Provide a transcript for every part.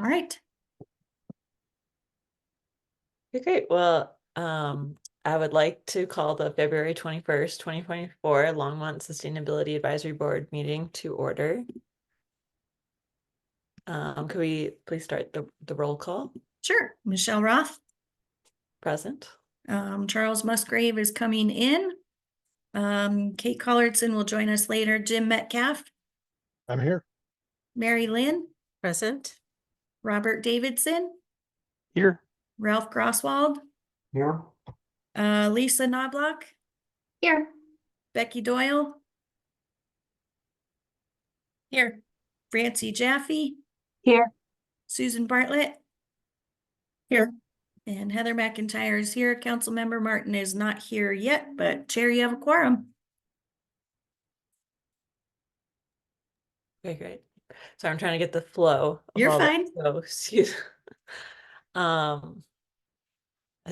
All right. Okay, great. Well, I would like to call the February 21st, 2024 Longmont Sustainability Advisory Board meeting to order. Could we please start the roll call? Sure. Michelle Roth. Present. Charles Musgrave is coming in. Kate Collardson will join us later. Jim Metcalf. I'm here. Mary Lynn. Present. Robert Davidson. Here. Ralph Grosswald. Here. Lisa Knobloch. Here. Becky Doyle. Here. Francie Jaffe. Here. Susan Bartlett. Here. And Heather McIntyre is here. Councilmember Martin is not here yet, but Chair, you have a quorum. Okay, great. So I'm trying to get the flow of You're all fine. that. So excuse as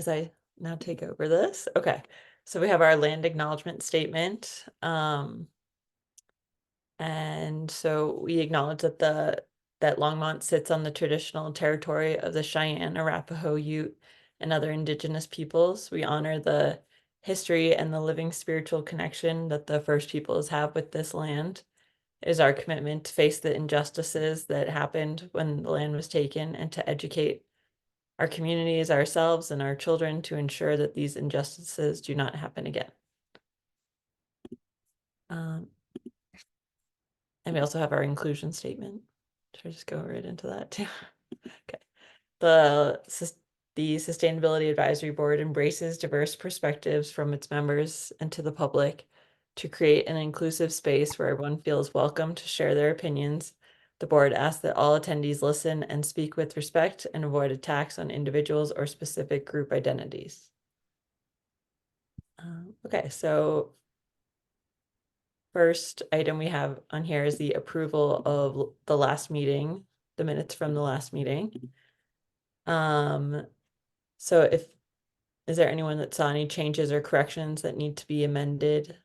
I now take over this. Okay, so we have our land acknowledgement statement. And so we acknowledge that Longmont sits on the traditional territory of the Cheyenne, Arapaho, Ute, and other indigenous peoples. We honor the history and the living spiritual connection that the First Peoples have with this land. It is our commitment to face the injustices that happened when the land was taken and to educate our communities, ourselves, and our children to ensure that these injustices do not happen again. And we also have our inclusion statement. Should I just go right into that too? Okay. The Sustainability Advisory Board embraces diverse perspectives from its members and to the public to create an inclusive space where everyone feels welcome to share their opinions. The board asks that all attendees listen and speak with respect and avoid attacks on individuals or specific group identities. Okay, so first item we have on here is the approval of the last meeting, the minutes from the last meeting. So is there anyone that saw any changes or corrections that need to be amended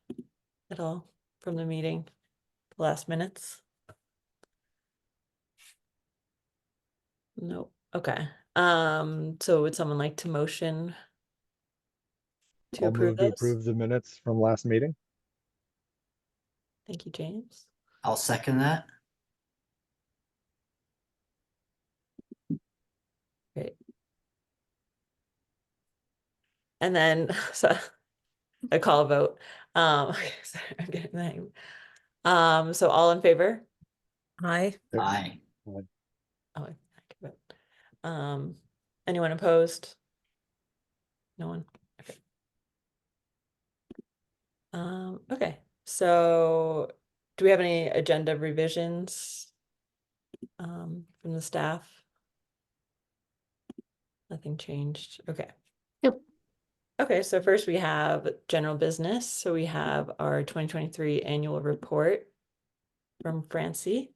at all from the meeting, the last minutes? Nope. Okay. So would someone like to motion to I'll approve move to this? approve the minutes from last meeting. Thank you, James. I'll second that. Great. And then so a call vote. Okay, sorry, I'm getting the name. So all in favor? Aye. Aye. Oh, I can vote. Anyone opposed? No one. Okay. Okay. So do we have any agenda revisions from the staff? Nothing changed. Okay. Yep. Okay, so first we have general business. So we have our 2023 annual report from Francie.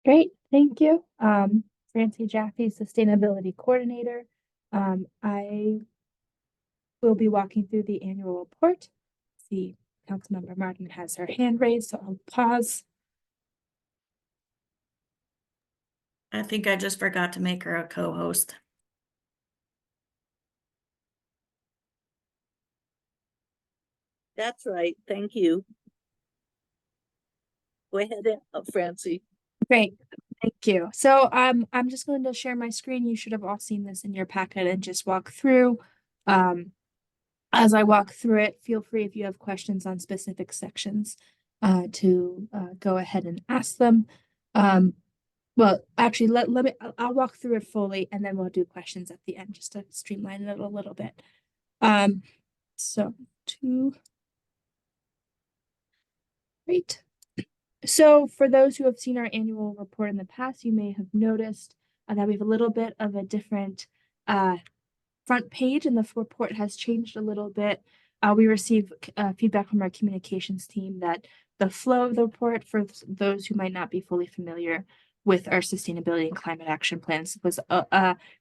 Great, thank you. Francie Jaffe, Sustainability Coordinator. I will be walking through the annual report. See, Councilmember Martin has her hand raised, so I'll pause. I think I just forgot to make her a co-host. That's right. Thank you. Go ahead, Francie. Great, thank you. So I'm just going to share my screen. You should have all seen this in your packet and just walk through. As I walk through it, feel free if you have questions on specific sections to go ahead and ask them. Well, actually, I'll walk through it fully and then we'll do questions at the end just to streamline it a little bit. Great. So for those who have seen our annual report in the past, you may have noticed that we have a little bit of a different front page, and the report has changed a little bit. We received feedback from our communications team that the flow of the report, for those who might not be fully familiar with our sustainability and climate action plans, was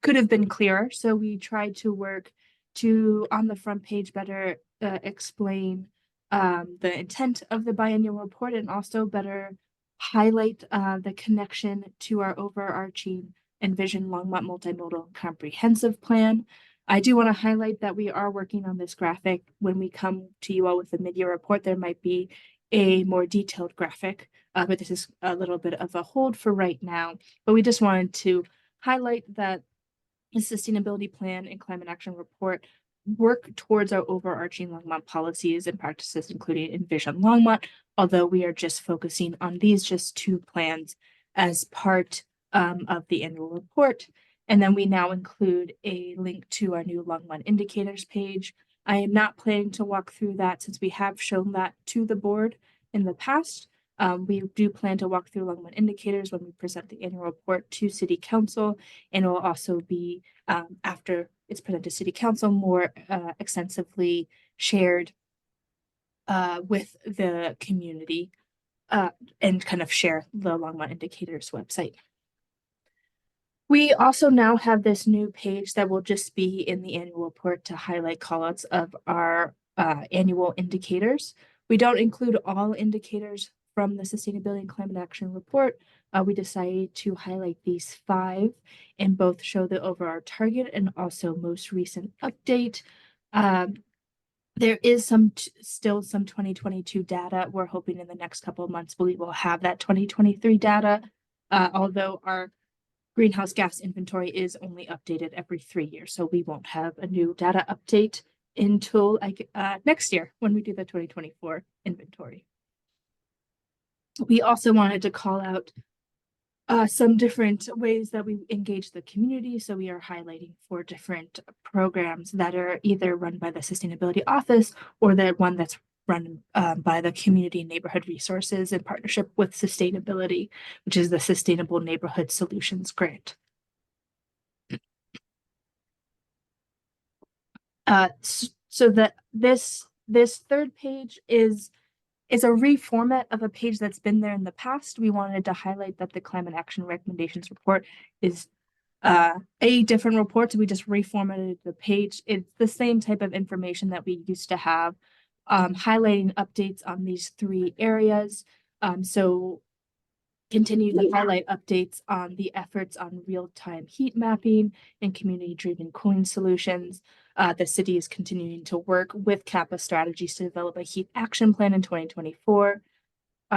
could have been clearer. So we tried to work to, on the front page, better explain the intent of the biennial report and also better highlight the connection to our overarching Envision Longmont Multimodal Comprehensive Plan. I do want to highlight that we are working on this graphic. When we come to you all with the mid-year report, there might be a more detailed graphic, but this is a little bit of a hold for right now. But we just wanted to highlight that the Sustainability Plan and Climate Action Report work towards our overarching Longmont policies and practices, including Envision Longmont, although we are just focusing on these just two plans as part of the annual report. And then we now include a link to our new Longmont indicators page. I am not planning to walk through that since we have shown that to the board in the past. We do plan to walk through Longmont indicators when we present the annual report to City Council, and it will also be after it's presented to City Council more extensively shared with the community and kind of share the Longmont Indicators website. We also now have this new page that will just be in the annual report to highlight callouts of our annual indicators. We don't include all indicators from the Sustainability and Climate Action Report. We decided to highlight these 5 and both show the overall target and also most recent update. There is still some 2022 data. We're hoping in the next couple of months we will have that 2023 data, although our greenhouse gas inventory is only updated every 3 years, so we won't have a new data update until next year when we do the 2024 inventory. We also wanted to call out some different ways that we engage the community. So we are highlighting 4 different programs that are either run by the Sustainability Office or the one that's run by the Community and Neighborhood Resources in partnership with Sustainability, which is the Sustainable Neighborhood Solutions Grant. So that this 3rd page is a reformat of a page that's been there in the past. We wanted to highlight that the Climate Action Recommendations Report is a different report, so we just reformatted the page. It's the same type of information that we used to have, highlighting updates on these 3 areas. So continue to highlight updates on the efforts on real-time heat mapping and community-driven cooling solutions. The city is continuing to work with CAPA Strategies to develop a heat action plan in 2024.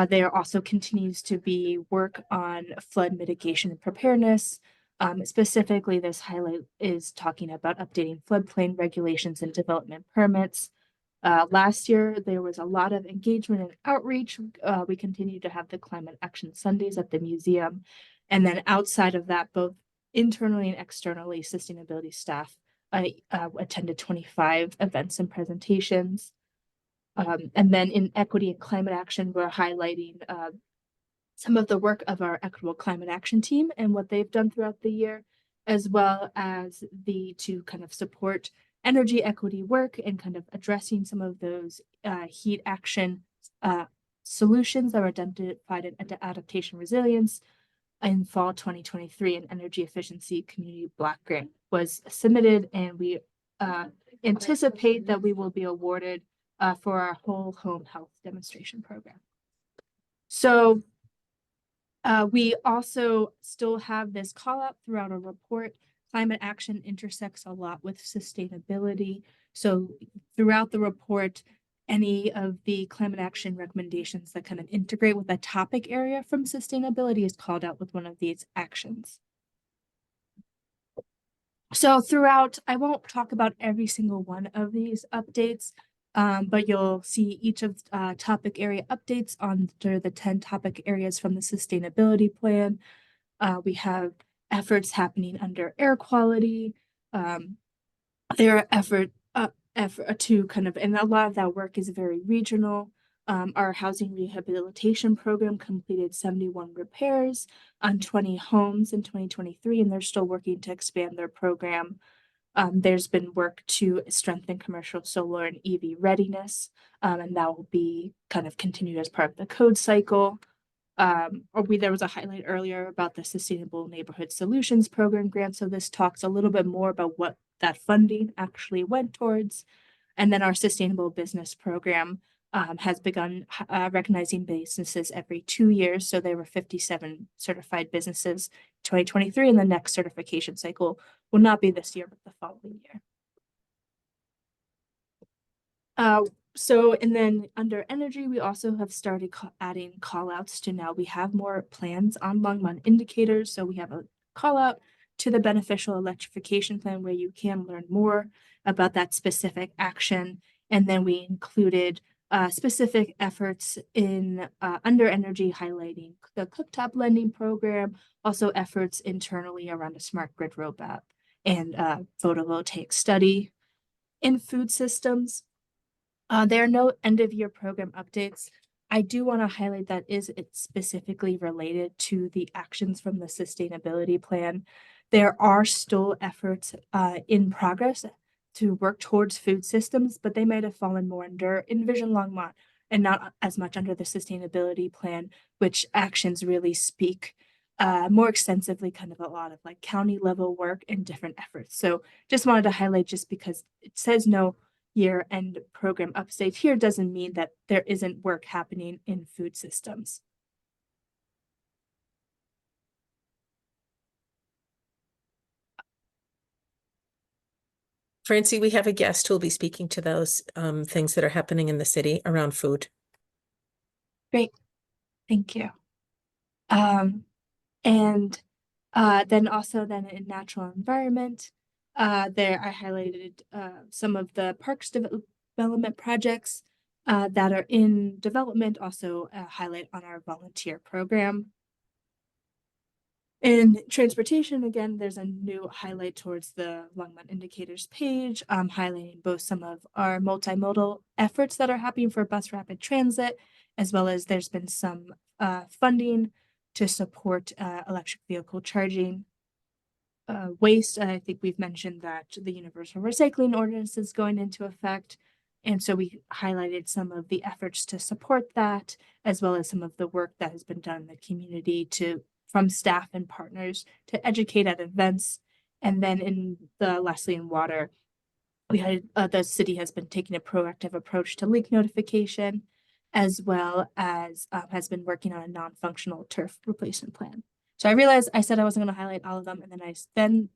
There also continues to be work on flood mitigation and preparedness. Specifically, this highlight is talking about updating floodplain regulations and development permits. Last year, there was a lot of engagement and outreach. We continue to have the Climate Action Sundays at the museum. And then outside of that, both internally and externally, sustainability staff attended 25 events and presentations. And then in equity and climate action, we're highlighting some of the work of our equitable climate action team and what they've done throughout the year, as well as to kind of support energy equity work and kind of addressing some of those heat action solutions that were identified in adaptation resilience. In fall 2023, an energy efficiency community block grant was submitted, and we anticipate that we will be awarded for our whole home health demonstration program. So we also still have this call out throughout our report. Climate action intersects a lot with sustainability. So throughout the report, any of the climate action recommendations that kind of integrate with a topic area from sustainability is called out with one of these actions. So throughout, I won't talk about every single one of these updates, but you'll see each of topic area updates under the 10 topic areas from the sustainability plan. We have efforts happening under air quality. There are effort to kind of, and a lot of that work is very regional. Our housing rehabilitation program completed 71 repairs on 20 homes in 2023, and they're still working to expand their program. There's been work to strengthen commercial solar and EV readiness, and that will be kind of continued as part of the code cycle. There was a highlight earlier about the Sustainable Neighborhood Solutions Program grant, so this talks a little bit more about what that funding actually went towards. And then our Sustainable Business Program has begun recognizing businesses every 2 years. So there were 57 certified businesses 2023, and the next certification cycle will not be this year, but the following year. And then under energy, we also have started adding call outs to now we have more plans on Longmont indicators. So we have a call out to the beneficial electrification plan where you can learn more about that specific action. And then we included specific efforts in under energy, highlighting the cooktop lending program, also efforts internally around a smart grid roadmap and photovoltaic study. In food systems, there are no end of year program updates. I do want to highlight that it's specifically related to the actions from the sustainability plan. There are still efforts in progress to work towards food systems, but they might have fallen more under Envision Longmont and not as much under the sustainability plan, which actions really speak more extensively, kind of a lot of like county level work and different efforts. So just wanted to highlight, just because it says no year-end program update here doesn't mean that there isn't work happening in food systems. Francie, we have a guest who will be speaking to those things that are happening in the city around food. Great, thank you. And then also then in natural environment, there I highlighted some of the parks development projects that are in development, also highlight on our volunteer program. In transportation, again, there's a new highlight towards the Longmont indicators page, highlighting both some of our multimodal efforts that are happening for bus rapid transit, as well as there's been some funding to support electric vehicle charging. Waste, I think we've mentioned that the universal recycling ordinance is going into effect. And so we highlighted some of the efforts to support that, as well as some of the work that has been done in the community from staff and partners to educate at events. And then lastly in water, we had the city has been taking a proactive approach to leak notification, as well as has been working on a non-functional turf replacement plan. So I realized I said I wasn't going to highlight all of them, and then I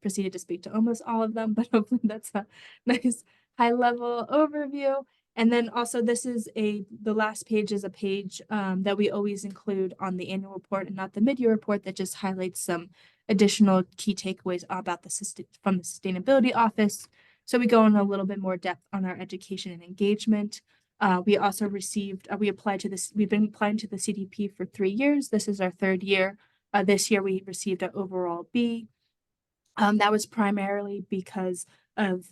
proceeded to speak to almost all of them, but hopefully that's a nice high-level overview. And then also the last page is a page that we always include on the annual report and not the mid-year report, that just highlights some additional key takeaways about from the sustainability office. So we go in a little bit more depth on our education and engagement. We also we've been applying to the CDP for 3 years. This is our 3rd year. This year we received an overall B. That was primarily because of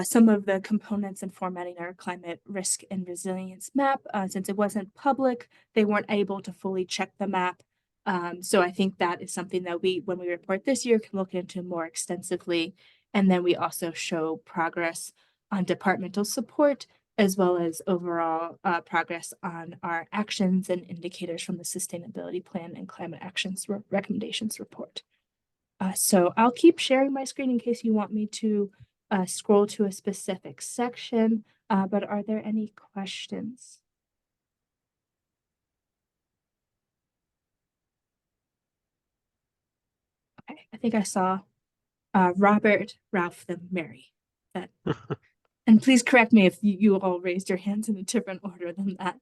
some of the components in formatting our climate risk and resilience map. Since it wasn't public, they weren't able to fully check the map. So I think that is something that when we report this year, can look into more extensively. And then we also show progress on departmental support, as well as overall progress on our actions and indicators from the sustainability plan and climate actions recommendations report. So I'll keep sharing my screen in case you want me to scroll to a specific section, but are there any questions? Okay, I think I saw Robert, Ralph, then Mary. And please correct me if you all raised your hands in a different order than that.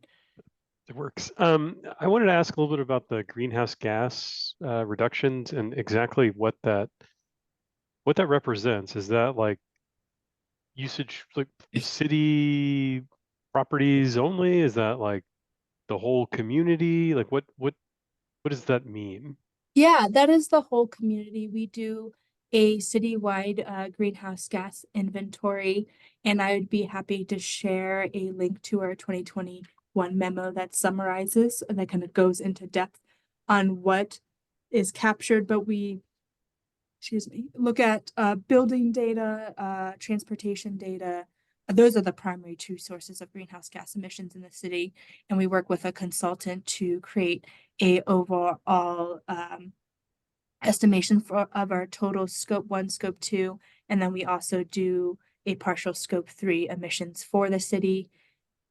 It works. I wanted to ask a little bit about the greenhouse gas reductions and exactly what that represents. Is that like usage, like city properties only? Is that like the whole community? Like what does that mean? Yeah, that is the whole community. We do a citywide greenhouse gas inventory, and I would be happy to share a link to our 2021 memo that summarizes and that kind of goes into depth on what is captured, but we look at building data, transportation data. Those are the primary 2 sources of greenhouse gas emissions in the city, and we work with a consultant to create a overall estimation of our total scope 1, scope 2, and then we also do a partial scope 3 emissions for the city.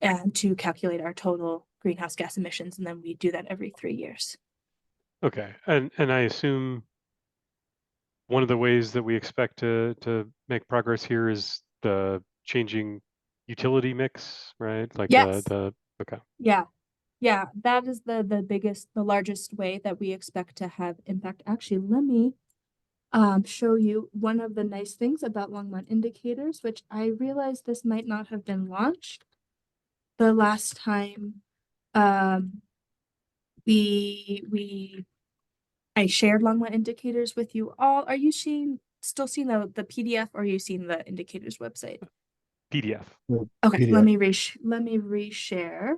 and to calculate our total greenhouse gas emissions, and then we do that every 3 years. Okay, and I assume one of the ways that we expect to make progress here is the changing utility mix, right? Like Yes. okay. Yeah, that is the biggest, the largest way that we expect to have impact. Actually, let me show you one of the nice things about Longmont indicators, which I realized this might not have been launched the last time I shared Longmont indicators with you all. Are you still seeing the PDF, or are you seeing the indicators website? PDF. Okay, PDF. let me reshare.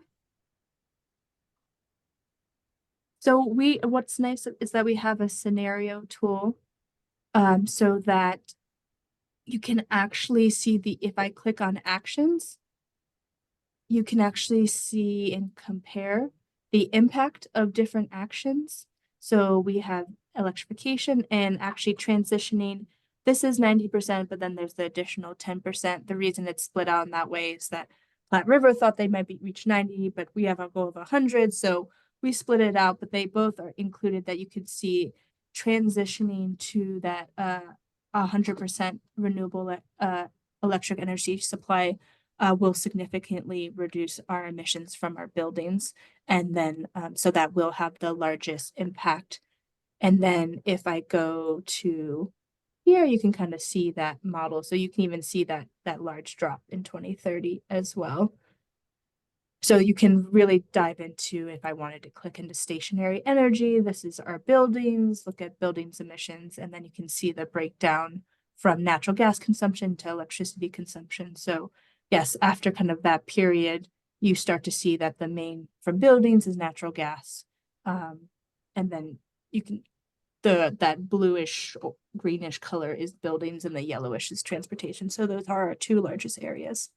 So what's nice is that we have a scenario tool, so that you can actually see if I click on actions, you can actually see and compare the impact of different actions. So we have electrification and actually transitioning. This is 90%, but then there's the additional 10%. The reason it's split out in that way is that Platte River thought they might reach 90, but we have a goal of 100. So we split it out, but they both are included, that you could see transitioning to that 100% renewable electric energy supply will significantly reduce our emissions from our buildings. And then, so that will have the largest impact. And then if I go to here, you can kind of see that model. So you can even see that large drop in 2030 as well. So you can really dive into, if I wanted to click into stationary energy, this is our buildings, look at buildings emissions, and then you can see the breakdown from natural gas consumption to electricity consumption. So yes, after kind of that period, you start to see that the main from buildings is natural gas. And then you can, that bluish or greenish color is buildings, and the yellowish is transportation. So those are our two largest areas.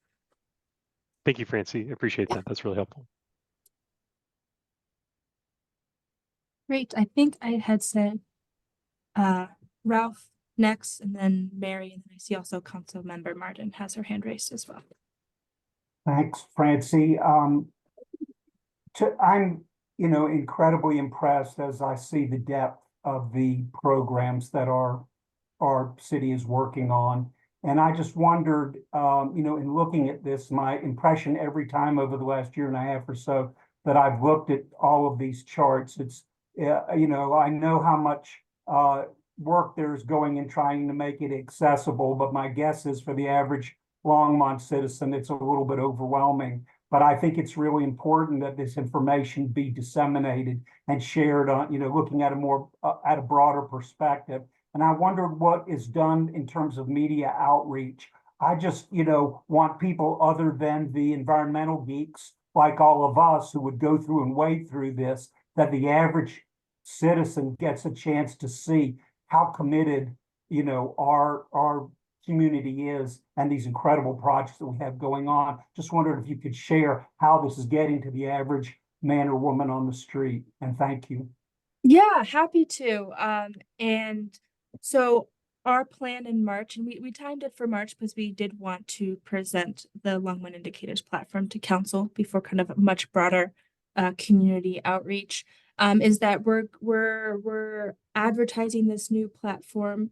Thank you, Francie. I appreciate that. That's really helpful. Great. I think I had said Ralph next, and then Mary, and then I see also Council Member Martin has her hand raised as well. Thanks, Francie. I'm, incredibly impressed as I see the depth of the programs that our city is working on. And I just wondered, in looking at this, my impression every time over the last year and a half or so that I've looked at all of these charts, it's, I know how much work there's going in trying to make it accessible, but my guess is for the average Longmont citizen, it's a little bit overwhelming. But I think it's really important that this information be disseminated and shared on, looking at at a broader perspective. And I wondered what is done in terms of media outreach. I just, want people other than the environmental geeks like all of us who would go through and wade through this, that the average citizen gets a chance to see how committed, our community is and these incredible projects that we have going on. Just wondered if you could share how this is getting to the average man or woman on the street. And thank you. Yeah, happy to. And so our plan in March, and we timed it for March because we did want to present the Longmont Indicators platform to council before kind of a much broader community outreach, is that we're advertising this new platform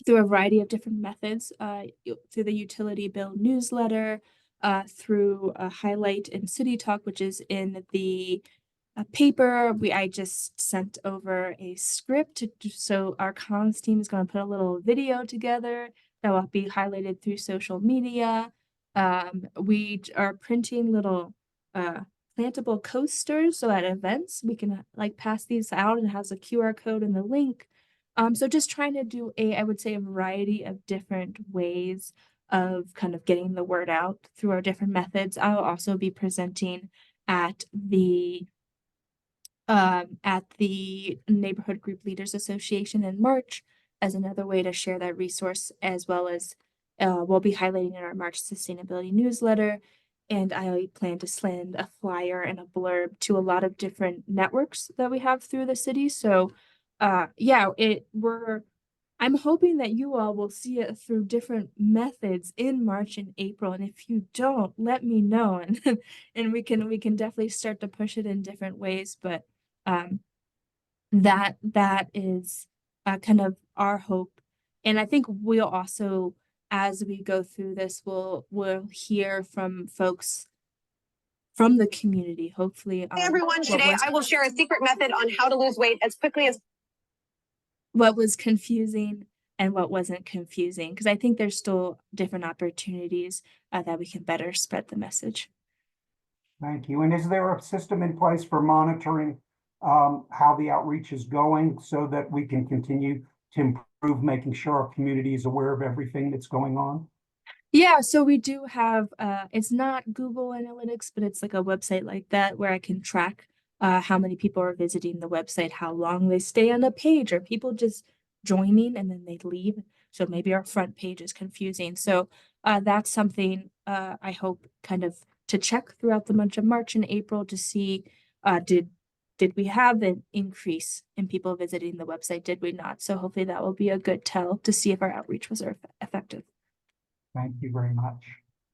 through a variety of different methods, through the utility bill newsletter, through a highlight in City Talk, which is in the paper. I just sent over a script so our comms team is going to put a little video together that will be highlighted through social media. We are printing little plantable coasters, so at events we can pass these out, and it has a QR code and the link. So just trying to do I would say a variety of different ways of kind of getting the word out through our different methods. I'll also be presenting at the Neighborhood Group Leaders Association in March as another way to share that resource, as well as we'll be highlighting in our March sustainability newsletter. And I plan to send a flyer and a blurb to a lot of different networks that we have through the city. So yeah, we're I'm hoping that you all will see it through different methods in March and April. And if you don't, let me know, and and we can definitely start to push it in different ways. But that is kind of our hope. And I think we'll also, as we go through this, we'll hear from folks from the community, hopefully. Hey everyone, today I will share a secret method on how to lose weight as quickly as what was confusing and what wasn't confusing, because I think there's still different opportunities that we can better spread the message. Thank you. And is there a system in place for monitoring how the outreach is going so that we can continue to improve, making sure our community is aware of everything that's going on? Yeah, so we do have, it's not Google Analytics, but it's like a website like that where I can track how many people are visiting the website, how long they stay on a page, or people just joining and then they leave. So maybe our front page is confusing. So that's something I hope kind of to check throughout the month of March and April to see did we have an increase in people visiting the website? Did we not? So hopefully that will be a good tell to see if our outreach was effective. Thank you very much.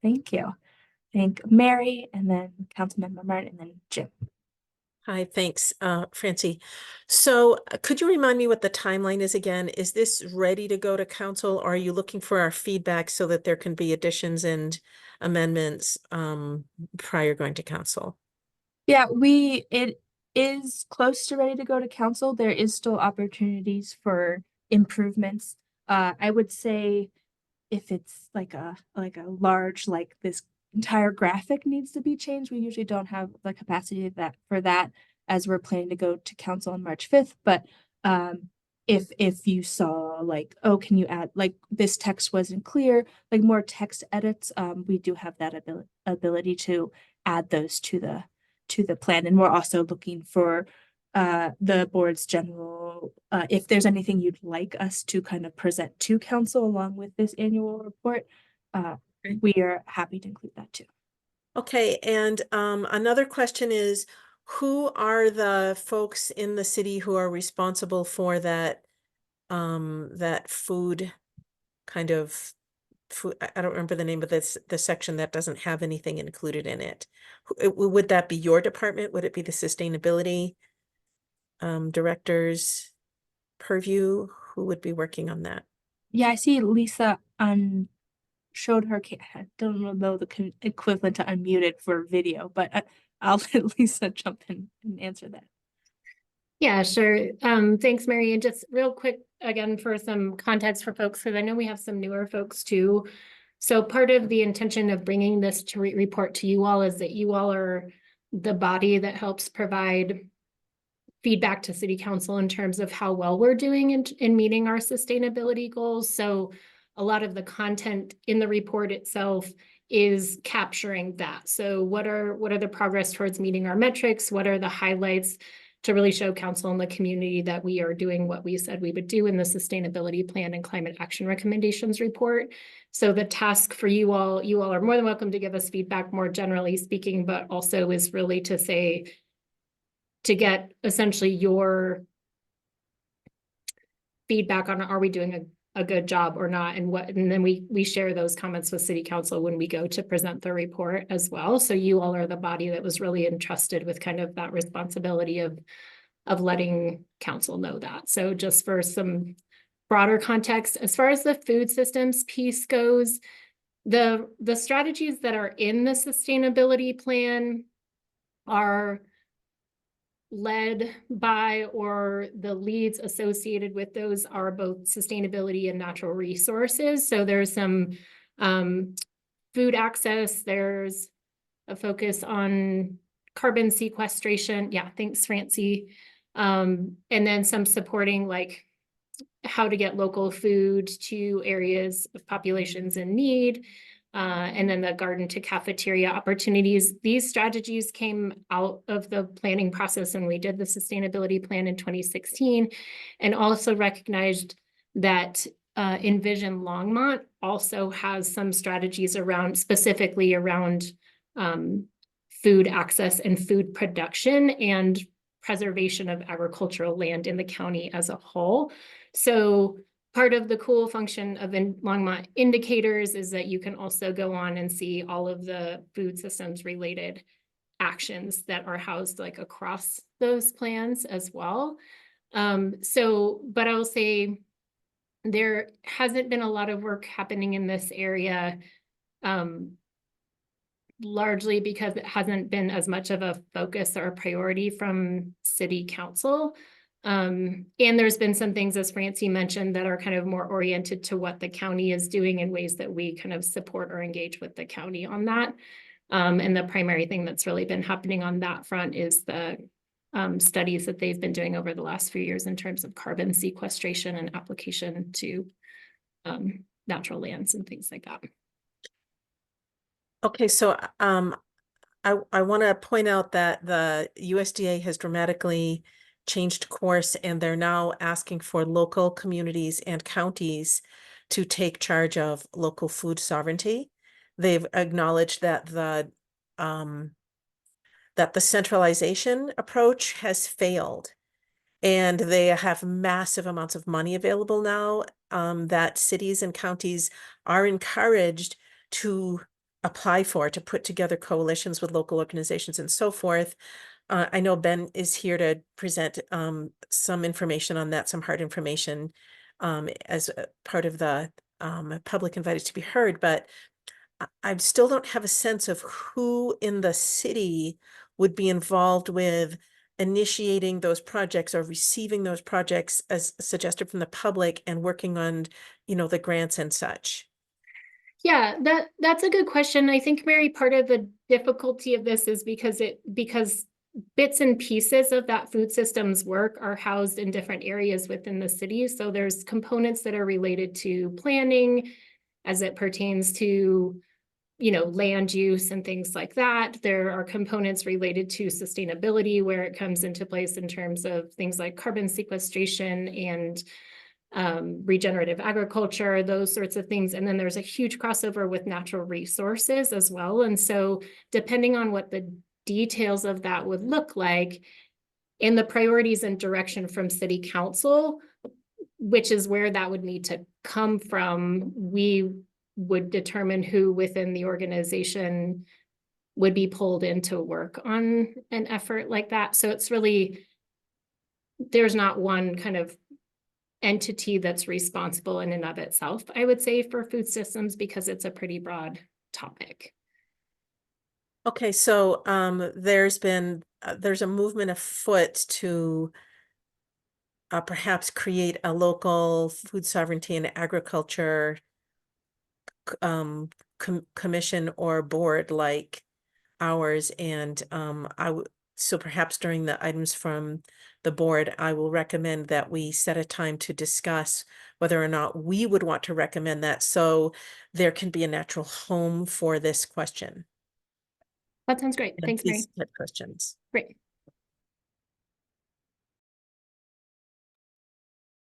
Thank you. Thank Mary, and then Councilmember Martin, and then Jim. Hi, thanks, Francie. So could you remind me what the timeline is again? Is this ready to go to council, or are you looking for our feedback so that there can be additions and amendments prior going to council? Yeah, it is close to ready to go to council. There is still opportunities for improvements. I would say if it's like a large, like this entire graphic needs to be changed, we usually don't have the capacity for that as we're planning to go to council on March 5th. But if you saw like, oh, can you add, like, this text wasn't clear, like more text edits, we do have that ability to add those to the plan. And we're also looking for the board's general, if there's anything you'd like us to kind of present to council along with this annual report, we are happy to include that too. Okay, and another question is, who are the folks in the city who are responsible for that that food kind of food? I don't remember the name of the section that doesn't have anything included in it. Would that be your department? Would it be the sustainability director's purview? Who would be working on that? Yeah, I see Lisa showed her, I don't know the equivalent to unmuted for video, but I'll let Lisa jump in and answer that. Yeah, sure. Thanks, Mary. And just real quick, again, for some context for folks, because I know we have some newer folks too. So part of the intention of bringing this to report to you all is that you all are the body that helps provide feedback to City Council in terms of how well we're doing in meeting our sustainability goals. So a lot of the content in the report itself is capturing that. So what are the progress towards meeting our metrics? What are the highlights to really show council and the community that we are doing what we said we would do in the sustainability plan and climate action recommendations report? So the task for you all are more than welcome to give us feedback more generally speaking, but also is really to say, to get essentially your feedback on, are we doing a good job or not, and then we share those comments with City Council when we go to present the report as well. So you all are the body that was really entrusted with kind of that responsibility of letting council know that. So just for some broader context, as far as the food systems piece goes, the strategies that are in the sustainability plan are led by, or the leads associated with those are both sustainability and natural resources. So there's some food access, there's a focus on carbon sequestration. Yeah, thanks, Francie. And then some supporting like how to get local food to areas of populations in need. And then the garden to cafeteria opportunities. These strategies came out of the planning process when we did the sustainability plan in 2016, and also recognized that Envision Longmont also has some strategies specifically around food access and food production and preservation of agricultural land in the county as a whole. So part of the cool function of Longmont indicators is that you can also go on and see all of the food systems related actions that are housed like across those plans as well. But I will say there hasn't been a lot of work happening in this area, largely because it hasn't been as much of a focus or a priority from city council. And there's been some things, as Francie mentioned, that are kind of more oriented to what the county is doing in ways that we kind of support or engage with the county on that. And the primary thing that's really been happening on that front is the studies that they've been doing over the last few years in terms of carbon sequestration and application to natural lands and things like that. Okay, so I want to point out that the USDA has dramatically changed course, and they're now asking for local communities and counties to take charge of local food sovereignty. They've acknowledged that the centralization approach has failed, and they have massive amounts of money available now, that cities and counties are encouraged to apply for, to put together coalitions with local organizations and so forth. I know Ben is here to present some information on that, some hard information, as a part of the public invited to be heard, but I still don't have a sense of who in the city would be involved with initiating those projects or receiving those projects as suggested from the public and working on, the grants and such. Yeah, that's a good question. I think, Mary, part of the difficulty of this is because bits and pieces of that food systems work are housed in different areas within the city. So there's components that are related to planning as it pertains to, land use and things like that. There are components related to sustainability where it comes into place in terms of things like carbon sequestration and regenerative agriculture, those sorts of things. And then there's a huge crossover with natural resources as well. And so depending on what the details of that would look like and the priorities and direction from city council, which is where that would need to come from, we would determine who within the organization would be pulled in to work on an effort like that. So it's really, there's not one kind of entity that's responsible in and of itself, I would say, for food systems, because it's a pretty broad topic. Okay, so there's a movement afoot to perhaps create a local food sovereignty and agriculture commission or board like ours, and so perhaps during the items from the board, I will recommend that we set a time to discuss whether or not we would want to recommend that, so there can be a natural home for this question. That sounds great. Thanks, Mary. These type questions. Great.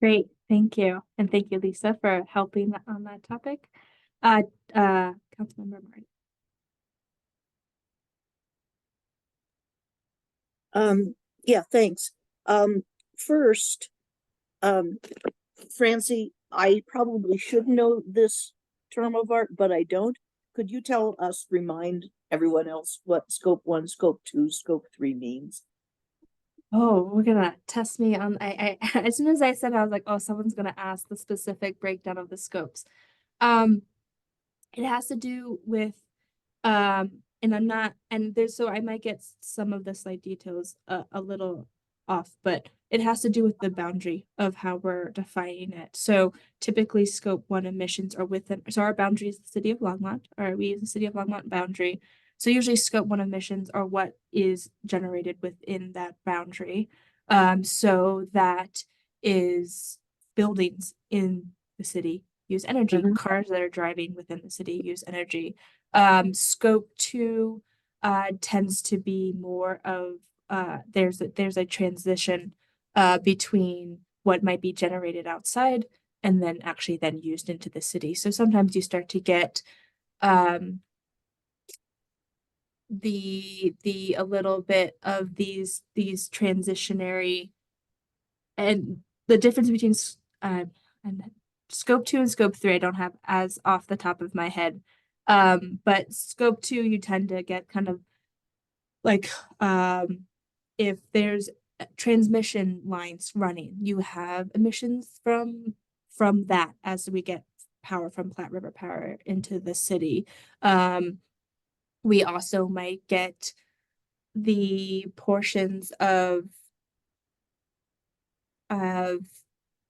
Great, thank you. And thank you, Lisa, for helping on that topic. Councilmember Martin. Yeah, thanks. First, Francie, I probably should know this term of art, but I don't. Could you remind everyone else what scope 1, scope 2, scope 3 means? Oh, we're gonna test me on I as soon as I said, I was like, oh, someone's gonna ask the specific breakdown of the scopes. It has to do with and I'm not, and there's, so I might get some of the slight details a little off, but it has to do with the boundary of how we're defining it. So typically scope 1 emissions are within, so our boundary is the city of Longmont, or we use the city of Longmont boundary. So usually scope 1 emissions are what is generated within that boundary. So that is buildings in the city use energy, cars that are driving within the city use energy. Scope 2 tends to be more of there's a transition between what might be generated outside and then actually then used into the city. So sometimes you start to get the a little bit of these transitionary, and the difference between and scope 2 and scope 3, I don't have as off the top of my head. But scope 2, you tend to get kind of like, if there's transmission lines running, you have emissions from that as we get power from Platte River Power into the city. We also might get the portions of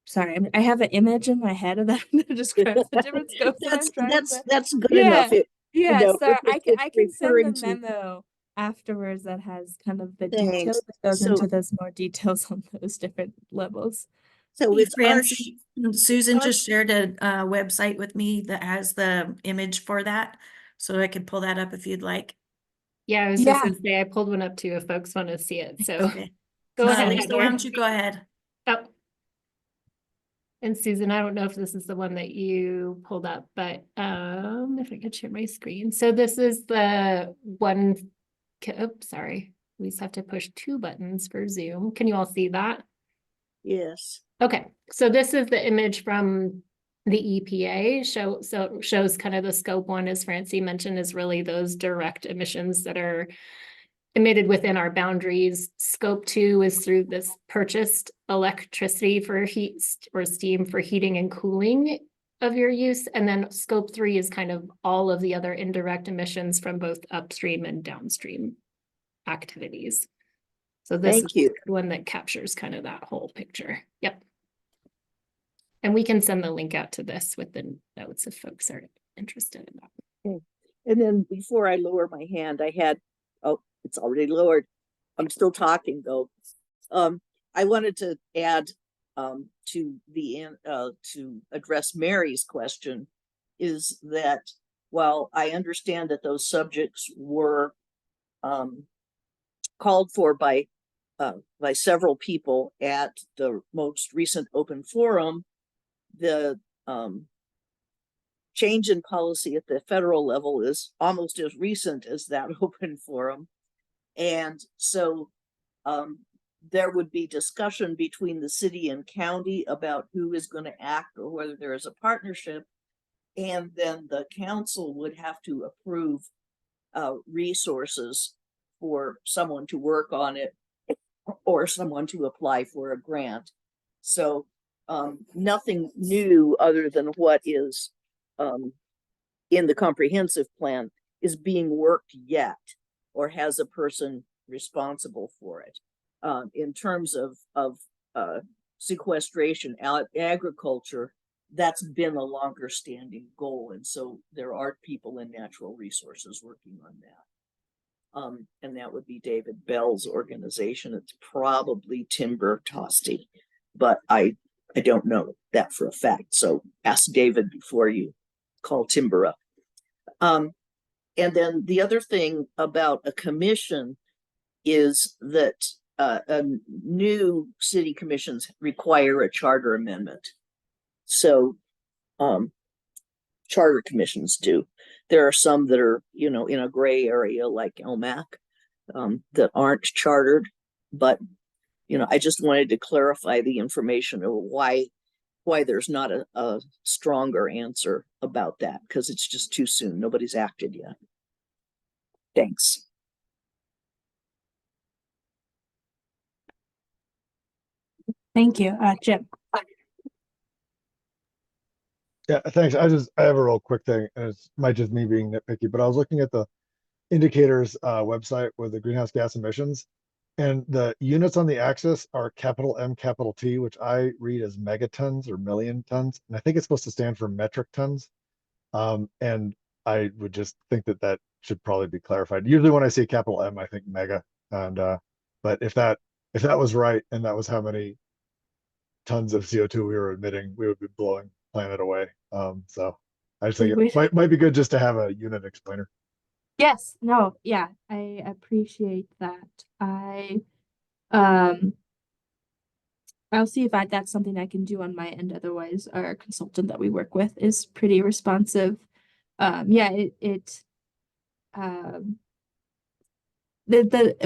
sorry, I have an image in my head of that that describes the different scopes that I'm trying to. That's good Yeah, enough. yeah, know, so if it's I can send referring the to- memo afterwards that has kind of the Thanks. details that goes So- into those more details on those different levels. So Hey, it's our, Francie, Susan our- just shared a website with me that has the image for that, so I could pull that up if you'd like. Yeah, I was Yeah. just gonna say, I pulled one up too if folks want to see it, so Okay. go ahead, Lisa, why Heather. don't you go ahead? Oh. And Susan, I don't know if this is the one that you pulled up, but if I could share my screen. So this is the one, oops, sorry. We just have to push 2 buttons for Zoom. Can you all see that? yes. Okay, so this is the image from the EPA so it shows kind of the scope 1, as Francie mentioned, is really those direct emissions that are emitted within our boundaries. Scope 2 is through this purchased electricity for heat or steam for heating and cooling of your use. And then scope 3 is kind of all of the other indirect emissions from both upstream and downstream activities. So this Thank is you. the one that captures kind of that whole picture. Yep. And we can send the link out to this with the notes if folks are interested in that. And then before I lower my hand, I had, oh, it's already lowered. I'm still talking though. I wanted to add to address Mary's question, is that while I understand that those subjects were called for by several people at the most recent open forum, the change in policy at the federal level is almost as recent as that open forum. And so there would be discussion between the city and county about who is going to act or whether there is a partnership. And then the council would have to approve resources for someone to work on it or someone to apply for a grant. So nothing new other than what is in the comprehensive plan is being worked yet or has a person responsible for it. In terms of sequestration, agriculture, that's been a longer standing goal. And so there are people in natural resources working on that. And that would be David Bell's organization. It's probably Timber Tosti, but I don't know that for a fact. So ask David before you call Timber up. And then the other thing about a commission is that new city commissions require a charter amendment. So charter commissions do. There are some that are, in a gray area like LMAC that aren't chartered, but, I just wanted to clarify the information of why there's not a stronger answer about that, because it's just too soon. Nobody's acted yet. Thanks. Thank you, Jim. Yeah, thanks. I have a real quick thing, and it might just me being nitpicky, but I was looking at the indicators website with the greenhouse gas emissions, and the units on the axis are capital M, capital T, which I read as megatons or million tons, and I think it's supposed to stand for metric tons. And I would just think that should probably be clarified. Usually when I see capital M, I think mega, and but if that was right and that was how many tons of CO2 we were emitting, we would be blowing planet away. So I just think it might be good just to have a unit explainer. Yes, no, yeah, I appreciate that. I'll see if that's something I can do on my end. Otherwise, our consultant that we work with is pretty responsive. Yeah,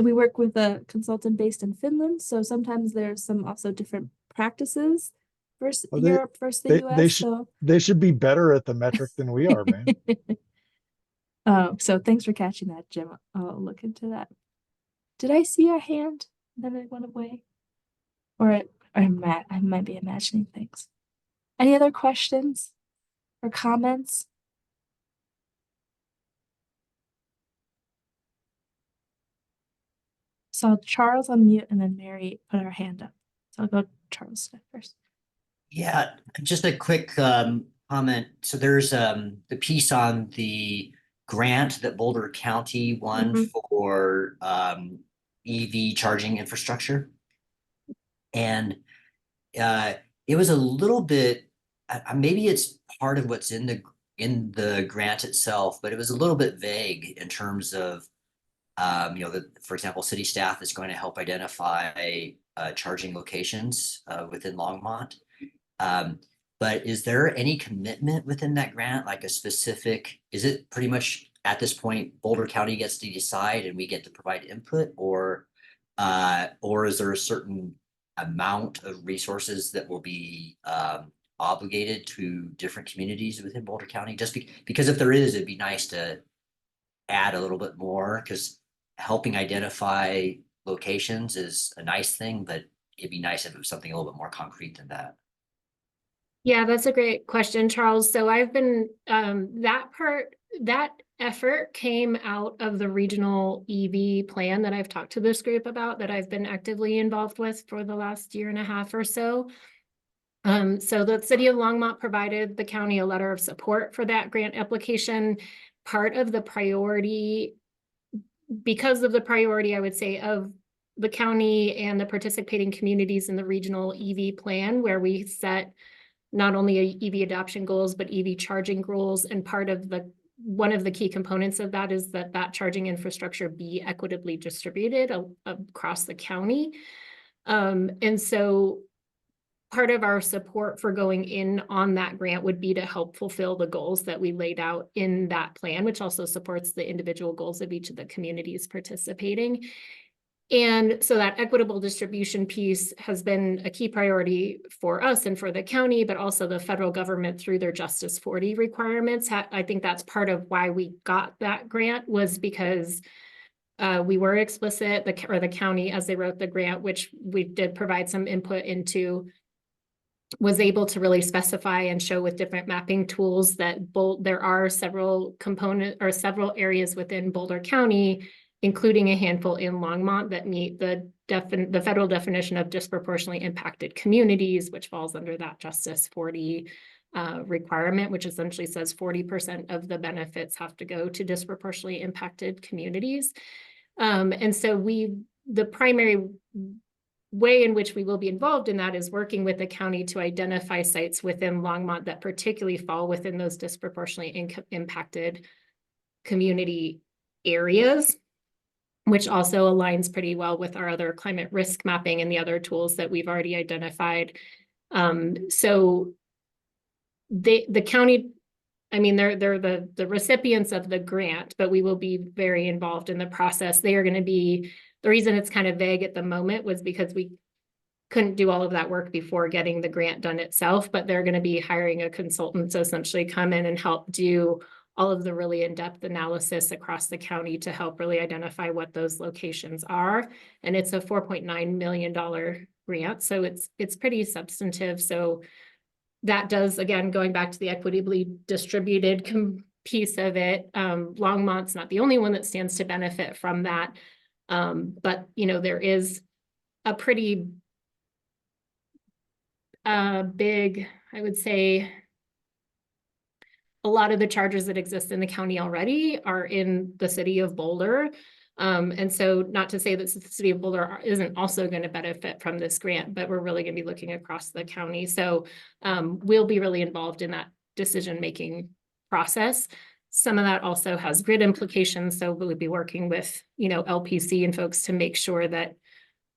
we work with a consultant based in Finland, so sometimes there's some also different practices versus Oh, they- Europe versus the They US. should So they should be better at the metric than we are, man. so thanks for catching that, Jim. I'll look into that. Did I see a hand? Then it went away. Or I might be imagining things. Any other questions or comments? Saw Charles unmute and then Mary put her hand up. So I'll go Charles first. Yeah, just a quick comment. So there's the piece on the grant that Boulder County won for EV charging infrastructure. And it was a little bit, maybe it's part of what's in the grant itself, but it was a little bit vague in terms of for example, city staff is going to help identify charging locations within Longmont. But is there any commitment within that grant, like a specific, is it pretty much at this point, Boulder County gets to decide and we get to provide input, or is there a certain amount of resources that will be obligated to different communities within Boulder County? Just because if there is, it'd be nice to add a little bit more, because helping identify locations is a nice thing, but it'd be nice if it was something a little bit more concrete than that. Yeah, that's a great question, Charles. So I've been, that effort came out of the regional EV plan that I've talked to this group about, that I've been actively involved with for the last year and a half or so. So the city of Longmont provided the county a letter of support for that grant application. Part of the priority, because of the priority, I would say, of the county and the participating communities in the regional EV plan, where we set not only EV adoption goals, but EV charging goals. And one of the key components of that is that charging infrastructure be equitably distributed across the county. And so part of our support for going in on that grant would be to help fulfill the goals that we laid out in that plan, which also supports the individual goals of each of the communities participating. And so that equitable distribution piece has been a key priority for us and for the county, but also the federal government through their Justice 40 requirements. I think that's part of why we got that grant, was because we were explicit, the county, as they wrote the grant, which we did provide some input into, was able to really specify and show with different mapping tools that there are several areas within Boulder County, including a handful in Longmont, that meet the federal definition of disproportionately impacted communities, which falls under that Justice 40 requirement, which essentially says 40% of the benefits have to go to disproportionately impacted communities. And so the primary way in which we will be involved in that is working with the county to identify sites within Longmont that particularly fall within those disproportionately impacted community areas, which also aligns pretty well with our other climate risk mapping and the other tools that we've already identified. So the county, I mean, they're the recipients of the grant, but we will be very involved in the process. They are going to be, the reason it's kind of vague at the moment was because we couldn't do all of that work before getting the grant done itself, but they're going to be hiring a consultant to essentially come in and help do all of the really in-depth analysis across the county to help really identify what those locations are. And it's a $4.9 million grant, so it's pretty substantive. So that does, again, going back to the equitably distributed piece of it, Longmont's not the only one that stands to benefit from that. But, there is a pretty big, I would say, a lot of the chargers that exist in the county already are in the city of Boulder. And so not to say that the city of Boulder isn't also going to benefit from this grant, but we're really going to be looking across the county. So we'll be really involved in that decision-making process. Some of that also has grid implications. So we'll be working with, LPC and folks to make sure that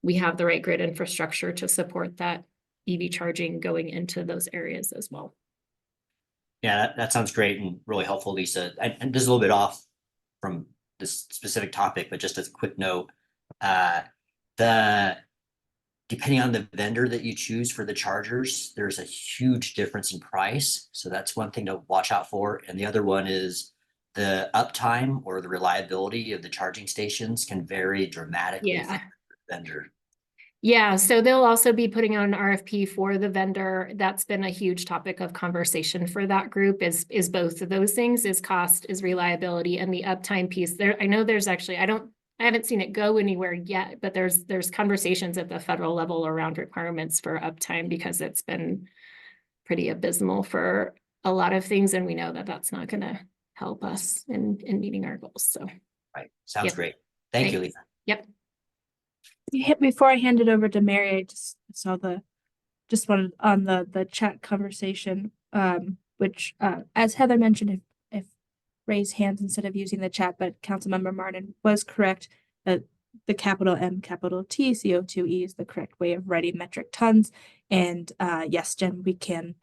we have the right grid infrastructure to support that EV charging going into those areas as well. Yeah, that sounds great and really helpful, Lisa. And this is a little bit off from this specific topic, but just as a quick note, the depending on the vendor that you choose for the chargers, there's a huge difference in price. So that's one thing to watch out for. And the other one is the uptime or the reliability of the charging stations can vary dramatically Yeah. from the vendor. Yeah, so they'll also be putting out an RFP for the vendor. That's been a huge topic of conversation for that group is both of those things, is cost, is reliability, and the uptime piece. There, I know there's actually, I haven't seen it go anywhere yet, but there's conversations at the federal level around requirements for uptime because it's been pretty abysmal for a lot of things, and we know that that's not going to help us in meeting our goals. So, Right. Sounds Yep. great. Thank you, Thanks. Lisa. Yep. Before I hand it over to Mary, I just saw just wanted on the chat conversation, which as Heather mentioned, if raise hands instead of using the chat, but Councilmember Martin was correct that the capital M, capital T, CO2e is the correct way of writing metric tons. And yes, Jen, we can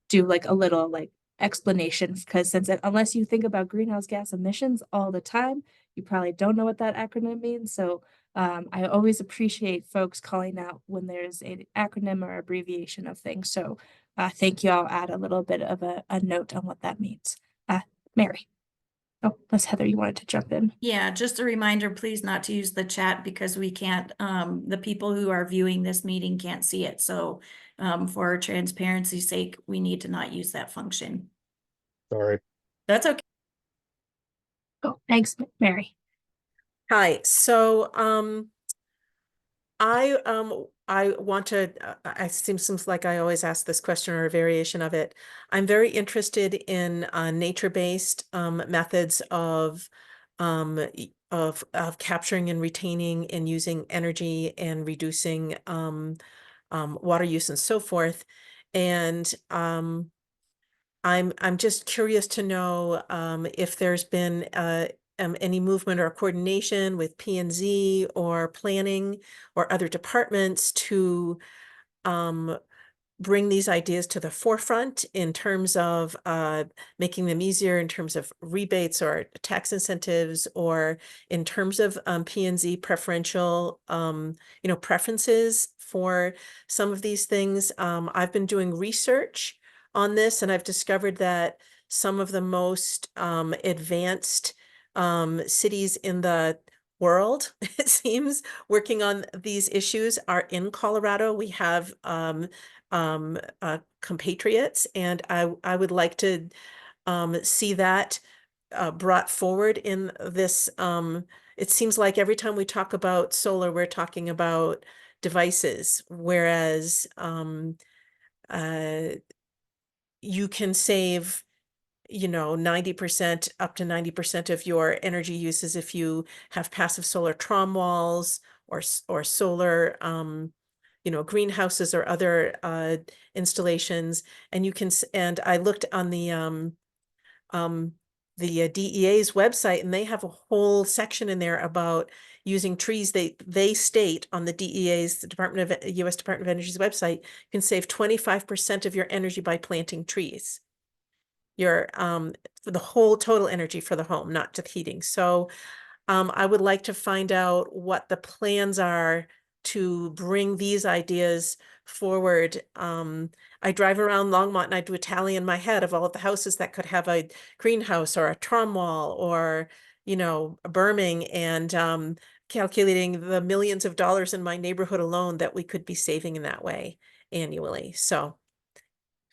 do like a little like explanation because unless you think about greenhouse gas emissions all the time, you probably don't know what that acronym means. So I always appreciate folks calling out when there's an acronym or abbreviation of things. So thank you. I'll add a little bit of a note on what that means. Mary. Oh, unless Heather, you wanted to jump in. Yeah, just a reminder, please not to use the chat because we can't, the people who are viewing this meeting can't see it. So for transparency's sake, we need to not use that function. Sorry. That's okay. Oh, thanks, Mary. Hi, so I want to seems like I always ask this question or a variation of it. I'm very interested in nature-based methods of capturing and retaining and using energy and reducing water use and so forth. And I'm just curious to know if there's been any movement or coordination with P&Z or planning or other departments to bring these ideas to the forefront in terms of making them easier in terms of rebates or tax incentives or in terms of P&Z preferential, preferences for some of these things. I've been doing research on this and I've discovered that some of the most advanced cities in the world, it seems, working on these issues are in Colorado. We have compatriots, and I would like to see that brought forward in this. It seems like every time we talk about solar, we're talking about devices, whereas you can save 90% up to 90% of your energy uses if you have passive solar trom walls or solar greenhouses or other installations. And you can, and I looked on the DEA's website, and they have a whole section in there about using trees. They state on the DEA's, the U.S. Department of Energy's website, you can save 25% of your energy by planting trees. Your for the whole total energy for the home, not just heating. So I would like to find out what the plans are to bring these ideas forward. I drive around Longmont and I do a tally in my head of all of the houses that could have a greenhouse or a trom wall or, a berming, and calculating the millions of dollars in my neighborhood alone that we could be saving in that way annually. So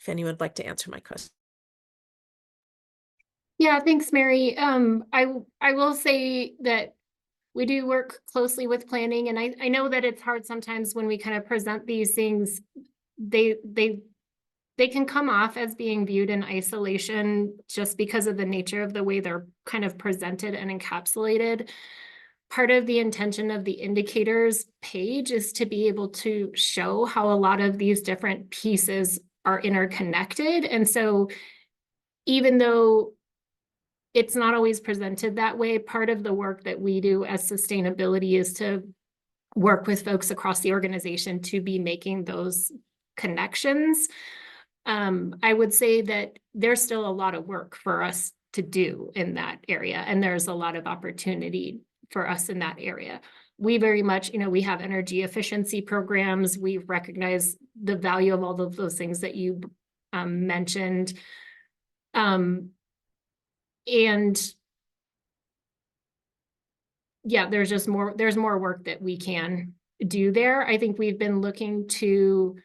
if anyone would like to answer my question. Yeah, thanks, Mary. I will say that we do work closely with planning, and I know that it's hard sometimes when we kind of present these things. They can come off as being viewed in isolation just because of the nature of the way they're kind of presented and encapsulated. Part of the intention of the indicators page is to be able to show how a lot of these different pieces are interconnected. And so even though it's not always presented that way, part of the work that we do as sustainability is to work with folks across the organization to be making those connections. I would say that there's still a lot of work for us to do in that area, and there's a lot of opportunity for us in that area. we very much, we have energy efficiency programs. We recognize the value of all of those things that you mentioned. And yeah, there's more work that we can do there. I think we've been looking to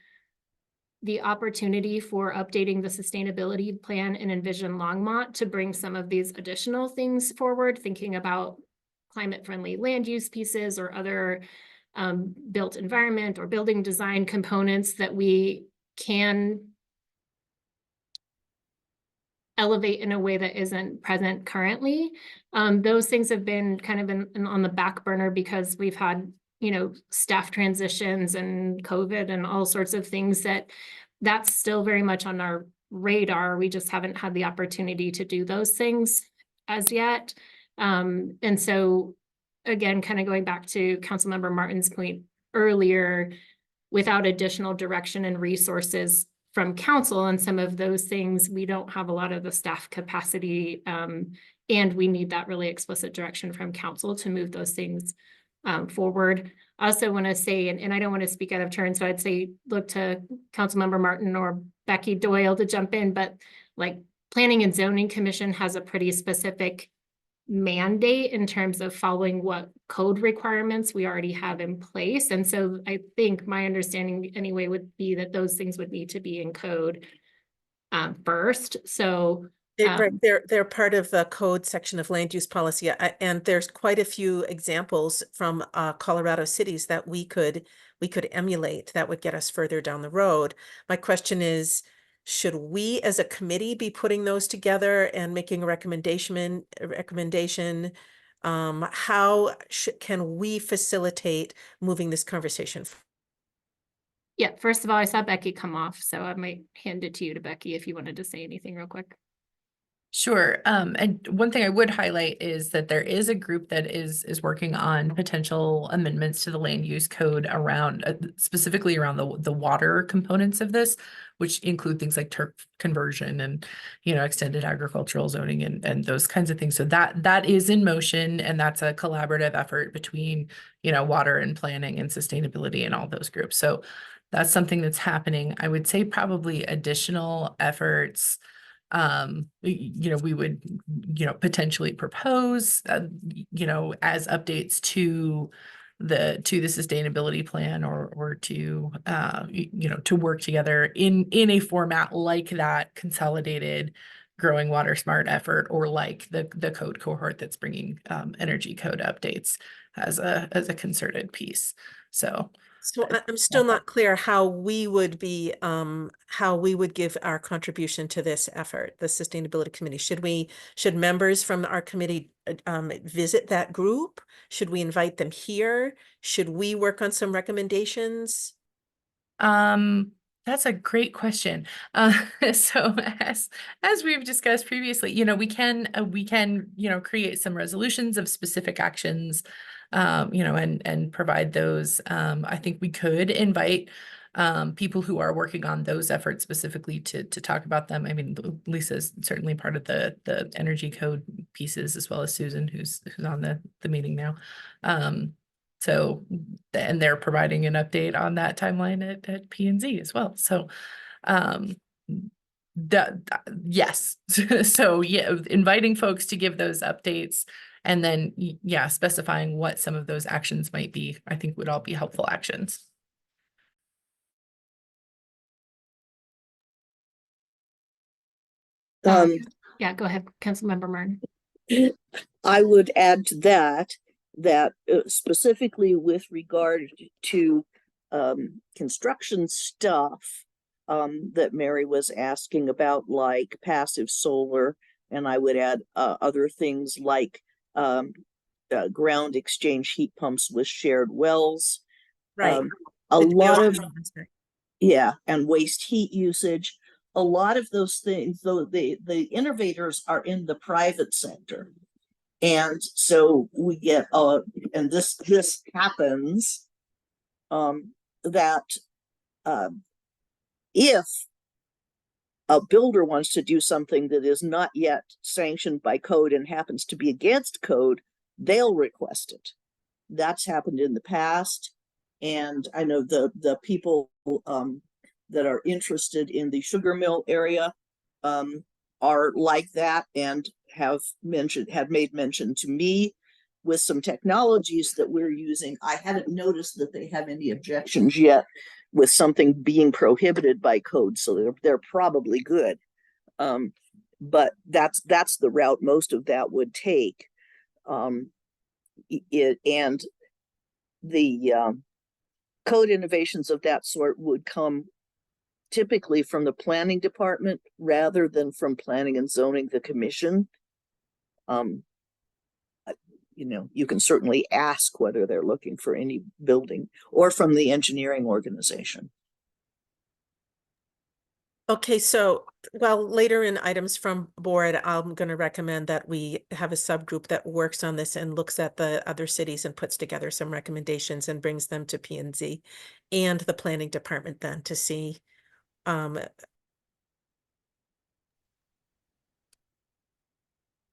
the opportunity for updating the sustainability plan and Envision Longmont to bring some of these additional things forward, thinking about climate-friendly land use pieces or other built environment or building design components that we can elevate in a way that isn't present currently. Those things have been kind of on the back burner because we've had, staff transitions and COVID and all sorts of things that's still very much on our radar. We just haven't had the opportunity to do those things as yet. And so again, kind of going back to Councilmember Martin's point earlier, without additional direction and resources from council on some of those things, we don't have a lot of the staff capacity, and we need that really explicit direction from council to move those things forward. I also want to say, and I don't want to speak out of turn, so I'd say look to Councilmember Martin or Becky Doyle to jump in, but like Planning and Zoning Commission has a pretty specific mandate in terms of following what code requirements we already have in place. And so I think my understanding anyway would be that those things would need to be in code first. So they're part of the code section of land use policy, and there's quite a few examples from Colorado cities that we could emulate that would get us further down the road. My question is, should we as a committee be putting those together and making a recommendation? How can we facilitate moving this conversation? Yeah, first of all, I saw Becky come off, so I might hand it to you, Becky, if you wanted to say anything real quick. Sure. And one thing I would highlight is that there is a group that is working on potential amendments to the land use code around specifically around the water components of this, which include things like turf conversion and, extended agricultural zoning and those kinds of things. So that is in motion, and that's a collaborative effort between, water and planning and sustainability and all those groups. So that's something that's happening. I would say probably additional efforts we would, potentially propose, as updates to the sustainability plan or to, to work together in a format like that consolidated growing water smart effort, or like the code cohort that's bringing energy code updates as a concerted piece. So I'm still not clear how we would give our contribution to this effort, the Sustainability Committee. Should members from our committee visit that group? Should we invite them here? Should we work on some recommendations? That's a great question. So as we've discussed previously, we can create some resolutions of specific actions, and provide those. I think we could invite people who are working on those efforts specifically to talk about them. I mean, Lisa's certainly part of the energy code pieces, as well as Susan, who's on the meeting now. So, and they're providing an update on that timeline at P&Z as well. So, yes. So yeah, inviting folks to give those updates, and then, yeah, specifying what some of those actions might be, I think would all be helpful actions. Yeah, go ahead, Councilmember Martin. I would add to that specifically with regard to construction stuff that Mary was asking about, like passive solar, and I would add other things like ground exchange heat pumps with shared wells. Right. A lot of, yeah, and waste heat usage. A lot of those things, though, the innovators are in the private sector. And so we get, and this happens, that if a builder wants to do something that is not yet sanctioned by code and happens to be against code, they'll request it. That's happened in the past. And I know the people that are interested in the sugar mill area are like that and have made mention to me with some technologies that we're using. I haven't noticed that they have any objections yet with something being prohibited by code, so they're probably good. But that's the route most of that would take. And the code innovations of that sort would come typically from the planning department rather than from planning and zoning, the commission. You know, you can certainly ask whether they're looking for any building, or from the engineering organization. Okay, so, well, later in items from board, I'm going to recommend that we have a subgroup that works on this and looks at the other cities and puts together some recommendations and brings them to P&Z and the planning department then to see.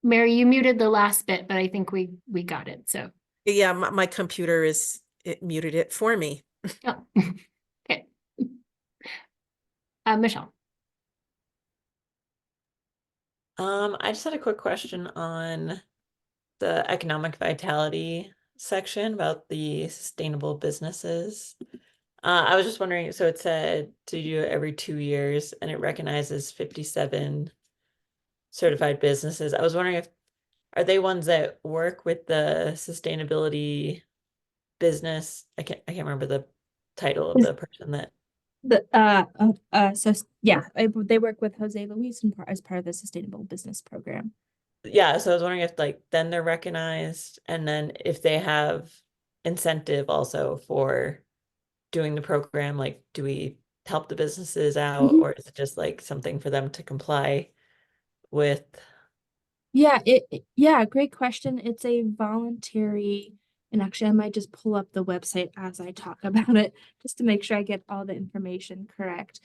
Mary, you muted the last bit, but I think we got it. So Yeah, my computer it muted it for me. oh. Okay. Michelle. I just had a quick question on the economic vitality section about the sustainable businesses. I was just wondering, so it said to do it every 2 years and it recognizes 57 certified businesses. I was wondering are they ones that work with the sustainability business? I can't remember the title of the person that. They work with Jose Luis as part of the Sustainable Business Program. Yeah, so I was wondering if like then they're recognized, and then if they have incentive also for doing the program, like do we help the businesses out or is it just like something for them to comply with? Yeah, great question. It's a voluntary, and actually I might just pull up the website as I talk about it just to make sure I get all the information correct.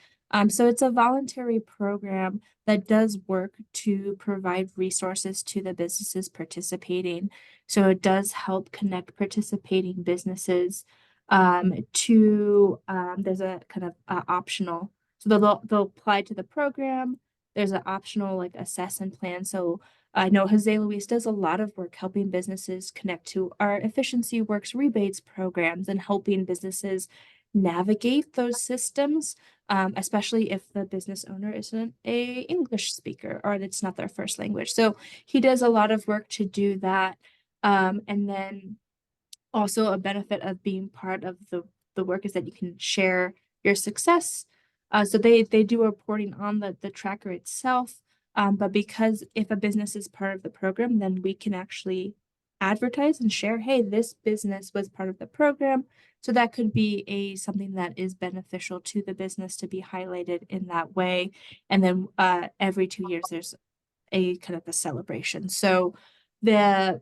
So it's a voluntary program that does work to provide resources to the businesses participating. So it does help connect participating businesses to there's a kind of optional. So they'll apply to the program. There's an optional like assess and plan. So I know Jose Luis does a lot of work helping businesses connect to our Efficiency Works rebates programs and helping businesses navigate those systems, especially if the business owner isn't a English speaker or it's not their first language. So he does a lot of work to do that. And then also a benefit of being part of the work is that you can share your success. So they do reporting on the tracker itself. But because if a business is part of the program, then we can actually advertise and share, hey, this business was part of the program. So that could be something that is beneficial to the business to be highlighted in that way. And then every 2 years, there's a kind of a celebration. So the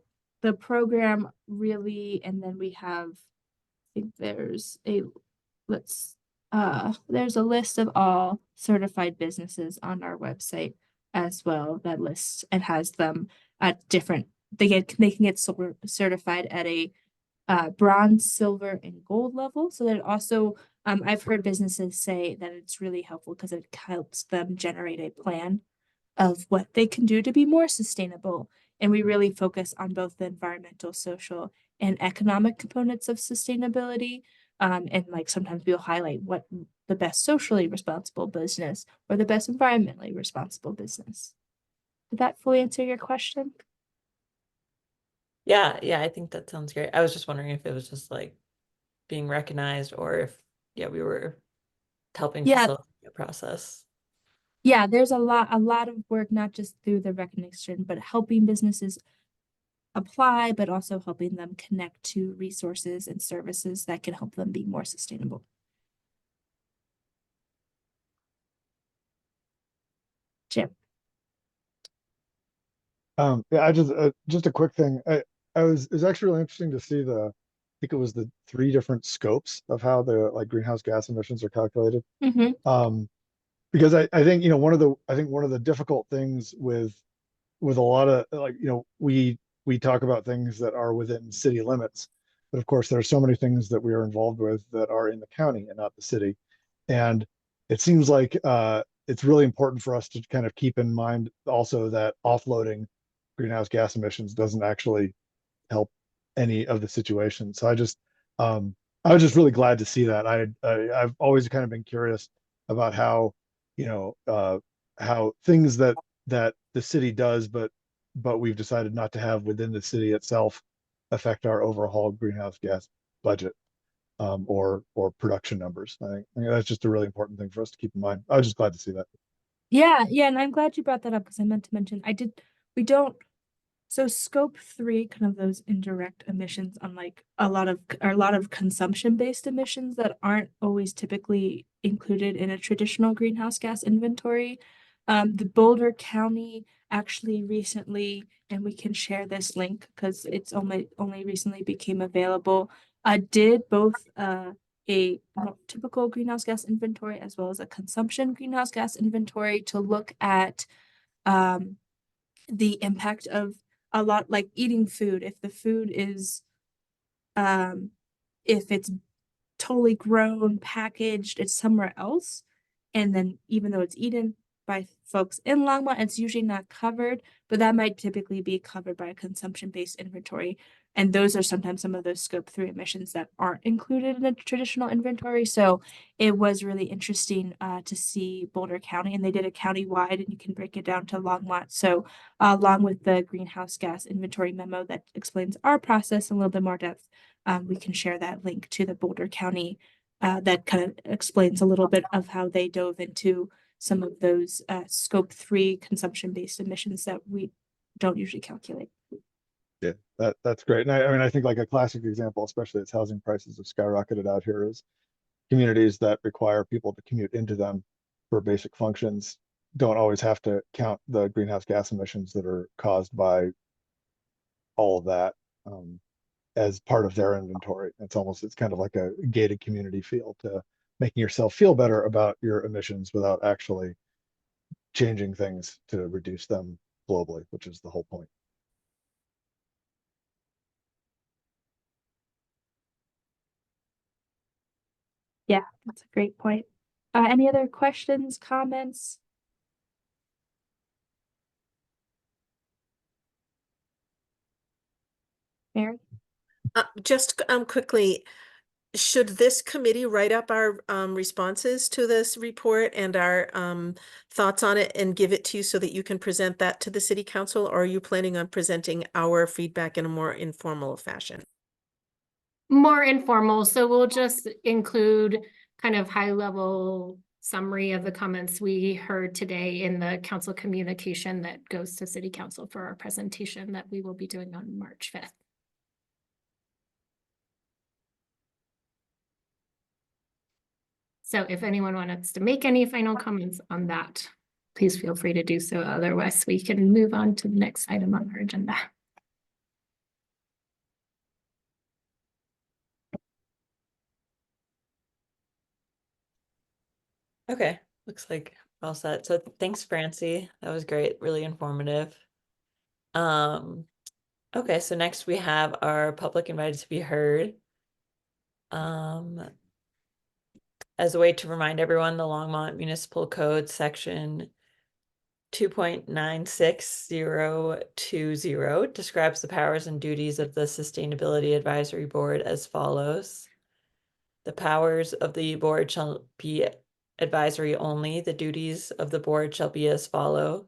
program really, and then we have, I think there's a list of all certified businesses on our website as well that lists and has them at different, they can get certified at a bronze, silver, and gold level. So that also I've heard businesses say that it's really helpful because it helps them generate a plan of what they can do to be more sustainable. And we really focus on both the environmental, social, and economic components of sustainability. And like sometimes we'll highlight what the best socially responsible business or the best environmentally responsible business. Did that fully answer your question? Yeah, I think that sounds great. I was just wondering if it was just like being recognized or if we were helping facilitate the process. Yeah, there's a lot of work, not just through the recognition, but helping businesses apply, but also helping them connect to resources and services that can help them be more sustainable. Jim. Yeah, I just a quick thing. It was actually really interesting to see I think it was the 3 different scopes of how the like greenhouse gas emissions are calculated. Because I think, one of the difficult things with a lot of like, we talk about things that are within city limits, But of course, there are so many things that we are involved with that are in the county and not the city. And it seems like it's really important for us to kind of keep in mind also that offloading greenhouse gas emissions doesn't actually help any of the situations. So I was just really glad to see that. I've always kind of been curious about how, how things that the city does, but we've decided not to have within the city itself affect our overall greenhouse gas budget, or production numbers. I think that's just a really important thing for us to keep in mind. I was just glad to see that. Yeah, and I'm glad you brought that up because I meant to mention we don't. So scope 3, kind of those indirect emissions, unlike a lot of consumption-based emissions that aren't always typically included in a traditional greenhouse gas inventory. The Boulder County actually recently, and we can share this link because it's only recently became available, did both a typical greenhouse gas inventory as well as a consumption greenhouse gas inventory to look at the impact of a lot, like eating food. If the food is if it's totally grown, packaged, it's somewhere else, and then even though it's eaten by folks in Longmont, it's usually not covered, but that might typically be covered by a consumption-based inventory. And those are sometimes some of those scope 3 emissions that aren't included in a traditional inventory. So it was really interesting to see Boulder County, and they did a county-wide, and you can break it down to Longmont. So along with the greenhouse gas inventory memo that explains our process in a little bit more depth, we can share that link to the Boulder County that kind of explains a little bit of how they dove into some of those scope 3 consumption-based emissions that we don't usually calculate. Yeah, that's great. And I mean, I think like a classic example, especially as housing prices have skyrocketed out here, is communities that require people to commute into them for basic functions don't always have to count the greenhouse gas emissions that are caused by all of that as part of their inventory. It's kind of like a gated community feel to making yourself feel better about your emissions without actually changing things to reduce them globally, which is the whole point. Yeah, that's a great point. Any other questions, comments? Mary? Just quickly, should this committee write up our responses to this report and our thoughts on it and give it to you so that you can present that to the city council, or are you planning on presenting our feedback in a more informal fashion? More informal, so we'll just include kind of high level summary of the comments we heard today in the council communication that goes to city council for our presentation that we will be doing on March 5th. So if anyone wants to make any final comments on that, please feel free to do so. Otherwise, we can move on to the next item on our agenda. Okay, looks like we're all set. So thanks, Francie. That was great, really informative. Okay, so next we have our public invited to be heard. As a way to remind everyone, the Longmont Municipal Code section 2.96020 describes the powers and duties of the Sustainability Advisory Board as follows. The powers of the board shall be advisory only. The duties of the board shall be as follow: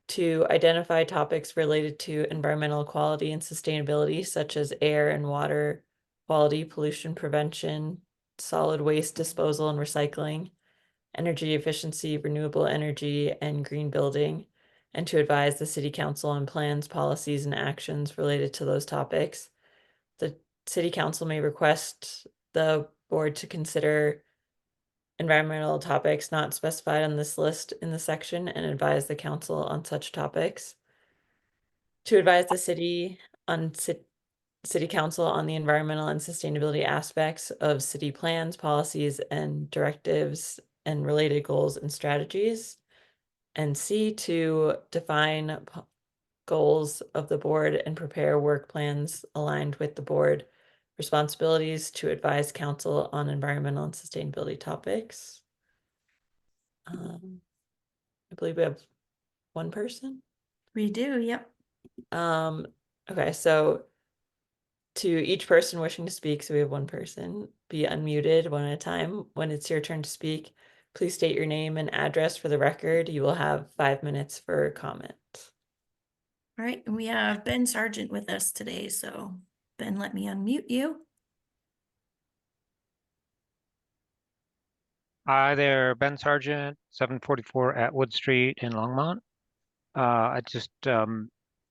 to identify topics related to environmental quality and sustainability, such as air and water quality, pollution prevention, solid waste disposal and recycling, energy efficiency, renewable energy, and green building, and to advise the city council on plans, policies, and actions related to those topics. The city council may request the board to consider environmental topics not specified on this list in the section and advise the council on such topics. To advise the city council on the environmental and sustainability aspects of city plans, policies, and directives and related goals and strategies. And C, to define goals of the board and prepare work plans aligned with the board responsibilities to advise council on environmental and sustainability topics. I believe we have one person. We do, yep. Okay, so to each person wishing to speak, so we have one person, be unmuted one at a time. When it's your turn to speak, please state your name and address for the record. You will have 5 minutes for comment. All right, and we have Ben Sargent with us today, so Ben, let me unmute you. Hi there, Ben Sargent, 744 Atwood Street in Longmont. I just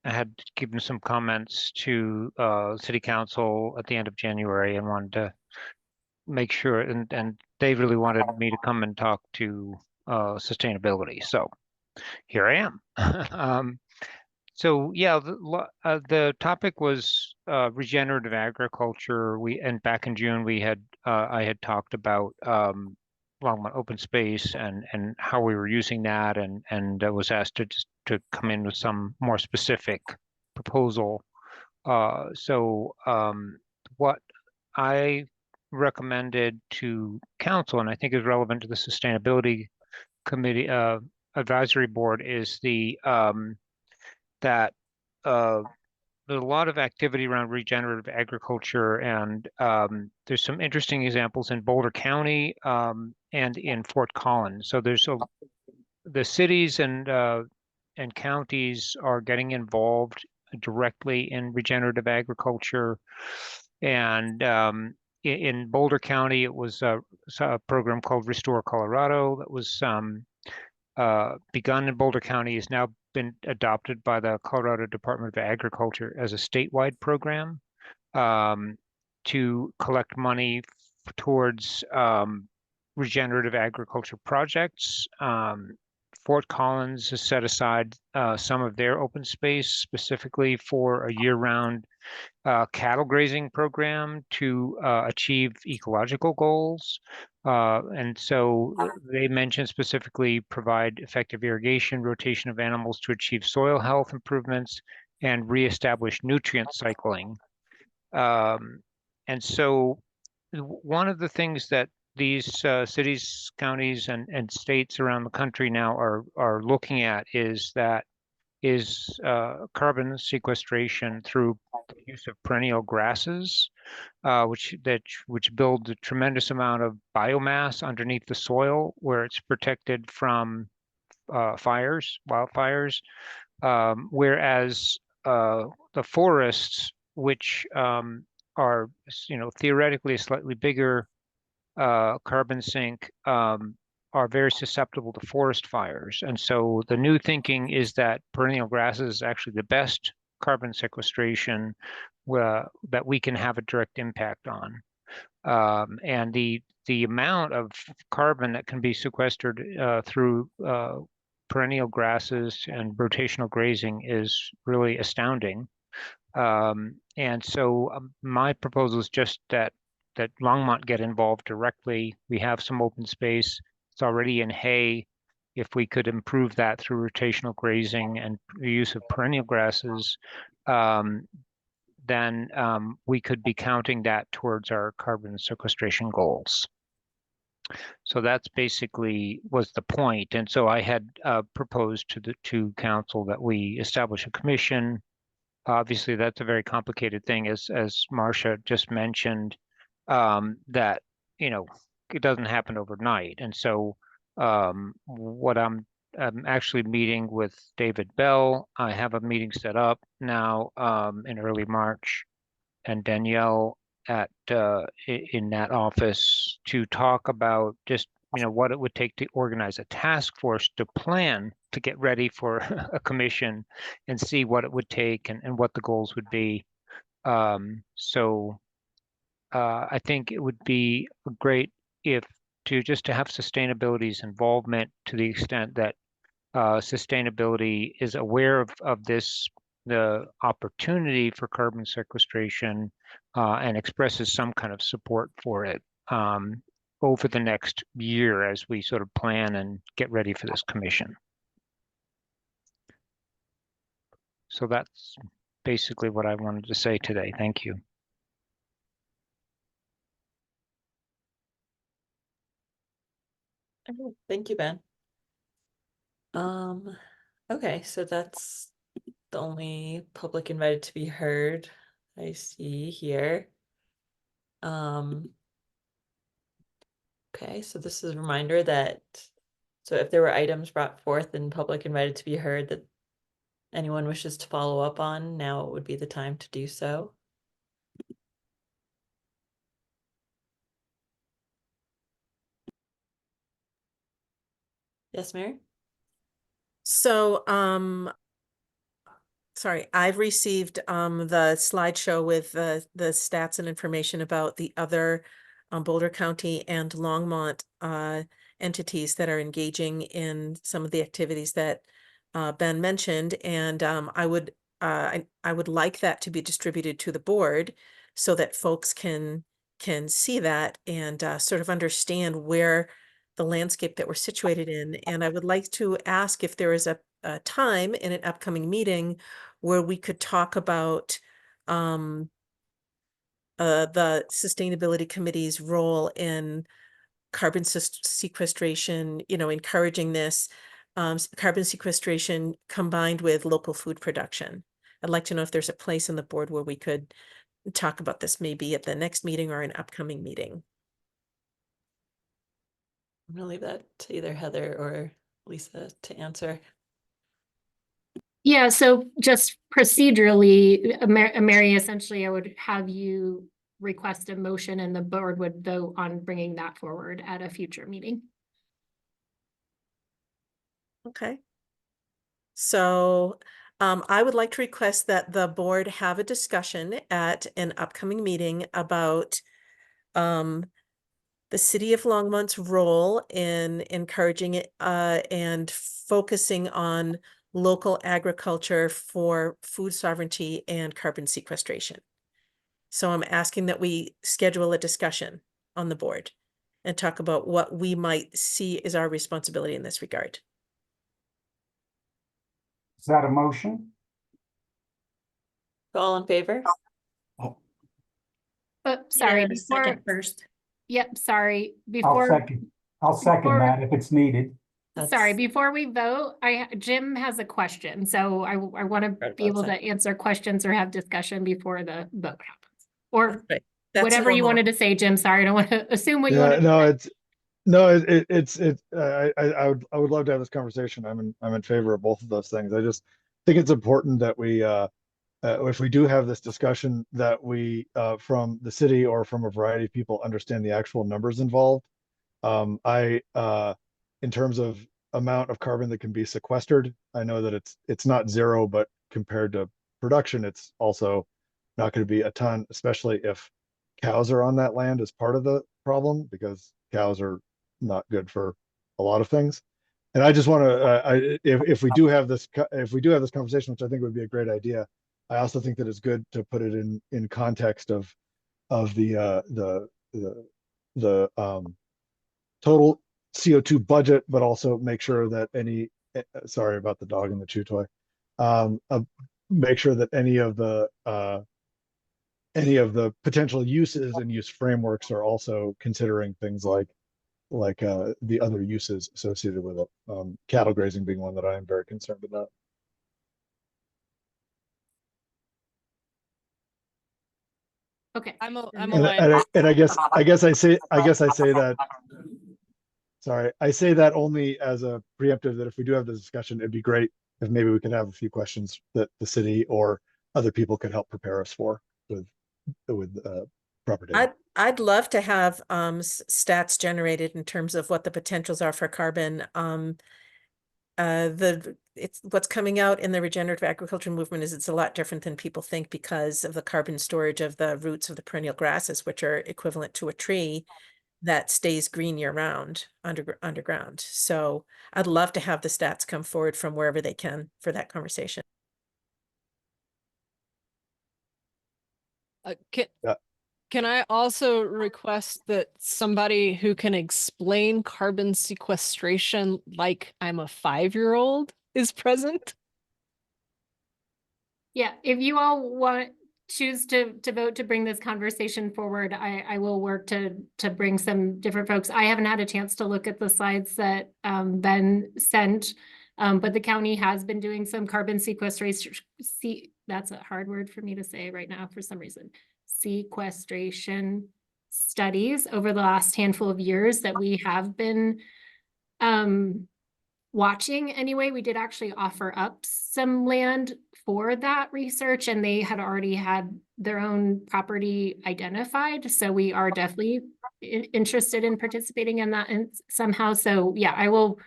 I had given some comments to City Council at the end of January and wanted to make sure, and they really wanted me to come and talk to sustainability. So here I am. So yeah, the topic was regenerative agriculture. And back in June I had talked about Longmont open space and how we were using that, and I was asked to come in with some more specific proposal. So what I recommended to council, and I think is relevant to the sustainability committee advisory board, is that there's a lot of activity around regenerative agriculture, and there's some interesting examples in Boulder County and in Fort Collins. So the cities and counties are getting involved directly in regenerative agriculture, and in Boulder County, it was a program called Restore Colorado that was begun in Boulder County, has now been adopted by the Colorado Department of Agriculture as a statewide program to collect money towards regenerative agriculture projects. Fort Collins has set aside some of their open space specifically for a year-round cattle grazing program to achieve ecological goals. And so they mentioned specifically provide effective irrigation, rotation of animals to achieve soil health improvements, and reestablish nutrient cycling. And so one of the things that these cities, counties, and states around the country now are looking at is carbon sequestration through the use of perennial grasses, which build a tremendous amount of biomass underneath the soil where it's protected from wildfires, whereas the forests, which are theoretically a slightly bigger carbon sink, are very susceptible to forest fires. And so the new thinking is that perennial grasses is actually the best carbon sequestration that we can have a direct impact on. And the amount of carbon that can be sequestered through perennial grasses and rotational grazing is really astounding. And so my proposal is just that Longmont get involved directly. We have some open space. It's already in hay. If we could improve that through rotational grazing and the use of perennial grasses, then we could be counting that towards our carbon sequestration goals. So that's basically was the point. And so I had proposed to council that we establish a commission. Obviously, that's a very complicated thing, as Marcia just mentioned, that it doesn't happen overnight. And so what I'm actually meeting with David Bell. I have a meeting set up now in early March, and Danielle in that office to talk about just what it would take to organize a task force to plan to get ready for a commission and see what it would take and what the goals would be. So I think it would be great to have sustainability's involvement to the extent that sustainability is aware of the opportunity for carbon sequestration and expresses some kind of support for it over the next year as we sort of plan and get ready for this commission. So that's basically what I wanted to say today. Thank you. Okay, thank you, Ben. Okay, so that's the only public invited to be heard I see here. Okay, so this is a reminder that, so if there were items brought forth and public invited to be heard that anyone wishes to follow up on, now would be the time to do so. Yes, Mary? So, sorry, I've received the slideshow with the stats and information about the other Boulder County and Longmont entities that are engaging in some of the activities that Ben mentioned, and I would like that to be distributed to the board so that folks can see that and sort of understand where the landscape that we're situated in. And I would like to ask if there is a time in an upcoming meeting where we could talk about the sustainability committee's role in carbon sequestration, encouraging this carbon sequestration combined with local food production. I'd like to know if there's a place in the board where we could talk about this, maybe at the next meeting or an upcoming meeting. I'm gonna leave that to either Heather or Lisa to answer. Yeah, so just procedurally, Mary, essentially, I would have you request a motion and the board would vote on bringing that forward at a future meeting. Okay. So I would like to request that the board have a discussion at an upcoming meeting about the city of Longmont's role in encouraging it and focusing on local agriculture for food sovereignty and carbon sequestration. So I'm asking that we schedule a discussion on the board and talk about what we might see as our responsibility in this regard. Is that a motion? All in favor? Sorry, Yeah, second first. Yep, sorry, I'll before, second that if it's needed. sorry, before we vote, Jim has a question, so I want to be able to answer questions or have discussion before the vote happens. Or whatever you wanted to say, Jim, sorry, I don't want to assume what you want to say. I would love to have this conversation. I'm in favor of both of those things. I just think it's important that we if we do have this discussion, that we from the city or from a variety of people understand the actual numbers involved. In terms of amount of carbon that can be sequestered, I know that it's not zero, but compared to production, it's also not going to be a ton, especially if cows are on that land as part of the problem, because cows are not good for a lot of things. And I just want to, if we do have this conversation, which I think would be a great idea, I also think that it's good to put it in context of the total CO2 budget, but also make sure that sorry about the dog and the chew toy, make sure that any of the potential uses and use frameworks are also considering things like the other uses associated with it. Cattle grazing being one that I am very concerned about. Okay. I'm And I guess I say that. Sorry, I say that only as a preemptive, that if we do have this discussion, it'd be great if maybe we could have a few questions that the city or other people could help prepare us for with proper data. I'd love to have stats generated in terms of what the potentials are for carbon. It's what's coming out in the regenerative agriculture movement is it's a lot different than people think because of the carbon storage of the roots of the perennial grasses, which are equivalent to a tree that stays green year round underground. So I'd love to have the stats come forward from wherever they can for that conversation. Can I also request that somebody who can explain carbon sequestration like I'm a 5-year-old is present? Yeah, if you all want choose to vote to bring this conversation forward, I will work to bring some different folks. I haven't had a chance to look at the slides that Ben sent, but the county has been doing some carbon sequestration. That's a hard word for me to say right now for some reason. Sequestration studies over the last handful of years that we have been watching anyway. We did actually offer up some land for that research, and they had already had their own property identified. So we are definitely interested in participating in that and somehow. So yeah, I will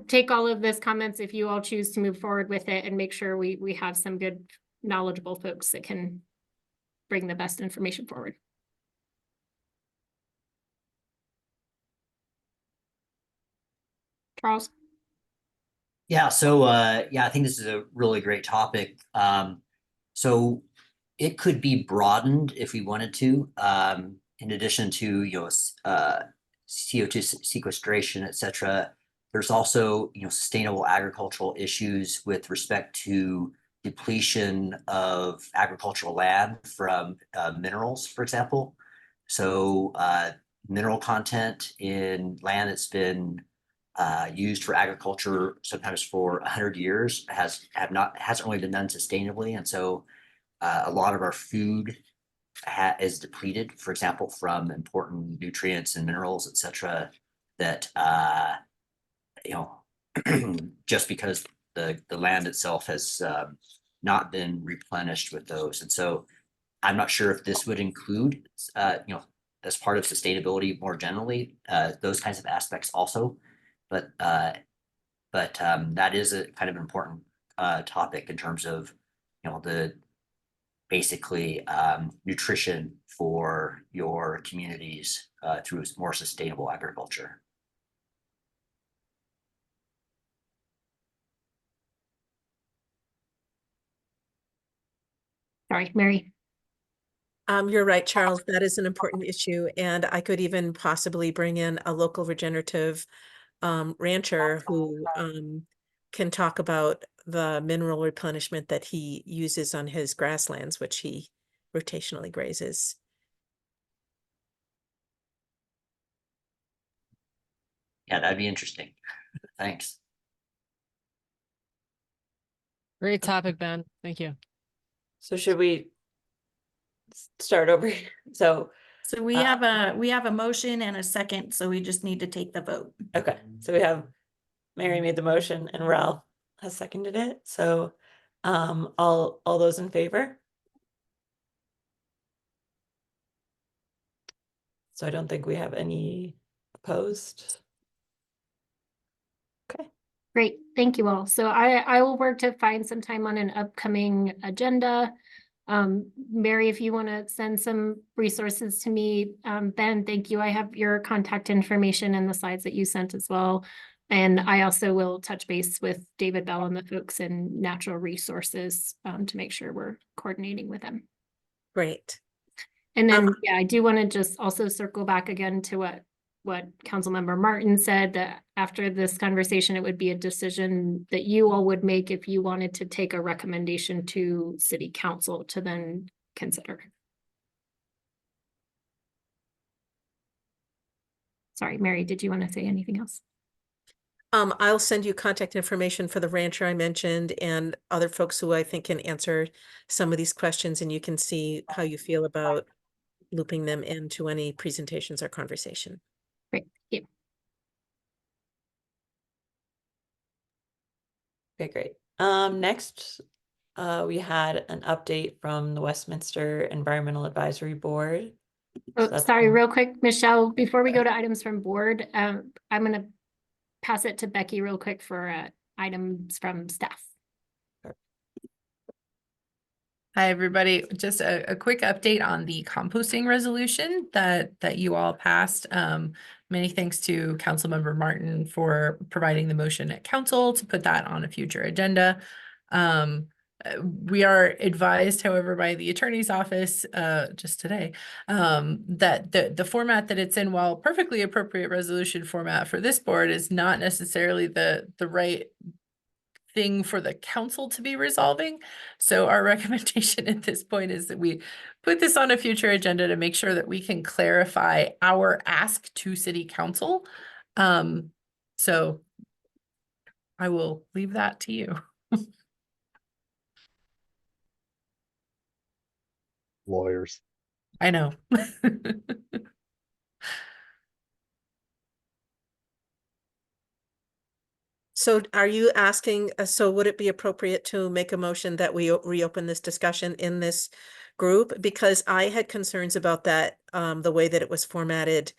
take all of this comments if you all choose to move forward with it and make sure we have some good knowledgeable folks that can bring the best information forward. Charles? Yeah, so yeah, I think this is a really great topic. So it could be broadened if we wanted to, in addition to CO2 sequestration, et cetera. There's also sustainable agricultural issues with respect to depletion of agricultural land from minerals, for example. So mineral content in land that's been used for agriculture sometimes for 100 years hasn't really been done sustainably, and so a lot of our food is depleted, for example, from important nutrients and minerals, etc. That just because the land itself has not been replenished with those, and so I'm not sure if this would include as part of sustainability more generally those kinds of aspects also. But that is a kind of important topic in terms of the basically nutrition for your communities through more sustainable agriculture. Sorry, Mary. You're right, Charles. That is an important issue, and I could even possibly bring in a local regenerative rancher who can talk about the mineral replenishment that he uses on his grasslands, which he rotationally grazes. Yeah, that'd be interesting. Thanks. Great topic, Ben. Thank you. So should we start over? So we have a motion and a second, so we just need to take the vote. okay, so we have Mary made the motion and Ralph has seconded it. So all those in favor? So I don't think we have any opposed. Okay. Great, thank you all. So I will work to find some time on an upcoming agenda. Mary, if you want to send some resources to me, Ben, thank you. I have your contact information and the slides that you sent as well. And I also will touch base with David Bell and the folks in natural resources to make sure we're coordinating with them. Great. And then, yeah, I do want to just also circle back again to what Councilmember Martin said, that after this conversation, it would be a decision that you all would make if you wanted to take a recommendation to City Council to then consider. Sorry, Mary, did you want to say anything else? I'll send you contact information for the rancher I mentioned and other folks who I think can answer some of these questions, and you can see how you feel about looping them into any presentations or conversation. Great, thank you. Okay, great. Next, we had an update from the Westminster Environmental Advisory Board. Oh, so sorry, real quick, Michelle, before we go to items from board, I'm going to pass it to Becky real quick for items from staff. Hi, everybody. Just a quick update on the composting resolution that you all passed. Many thanks to Councilmember Martin for providing the motion at council to put that on a future agenda. We are advised, however, by the attorney's office just today that the format that it's in, while perfectly appropriate resolution format for this board, is not necessarily the right thing for the council to be resolving. So our recommendation at this point is that we put this on a future agenda to make sure that we can clarify our ask to city council. So I will leave that to you. Lawyers. I know. So are you asking, so would it be appropriate to make a motion that we reopen this discussion in this group? Because I had concerns about that, the way that it was formatted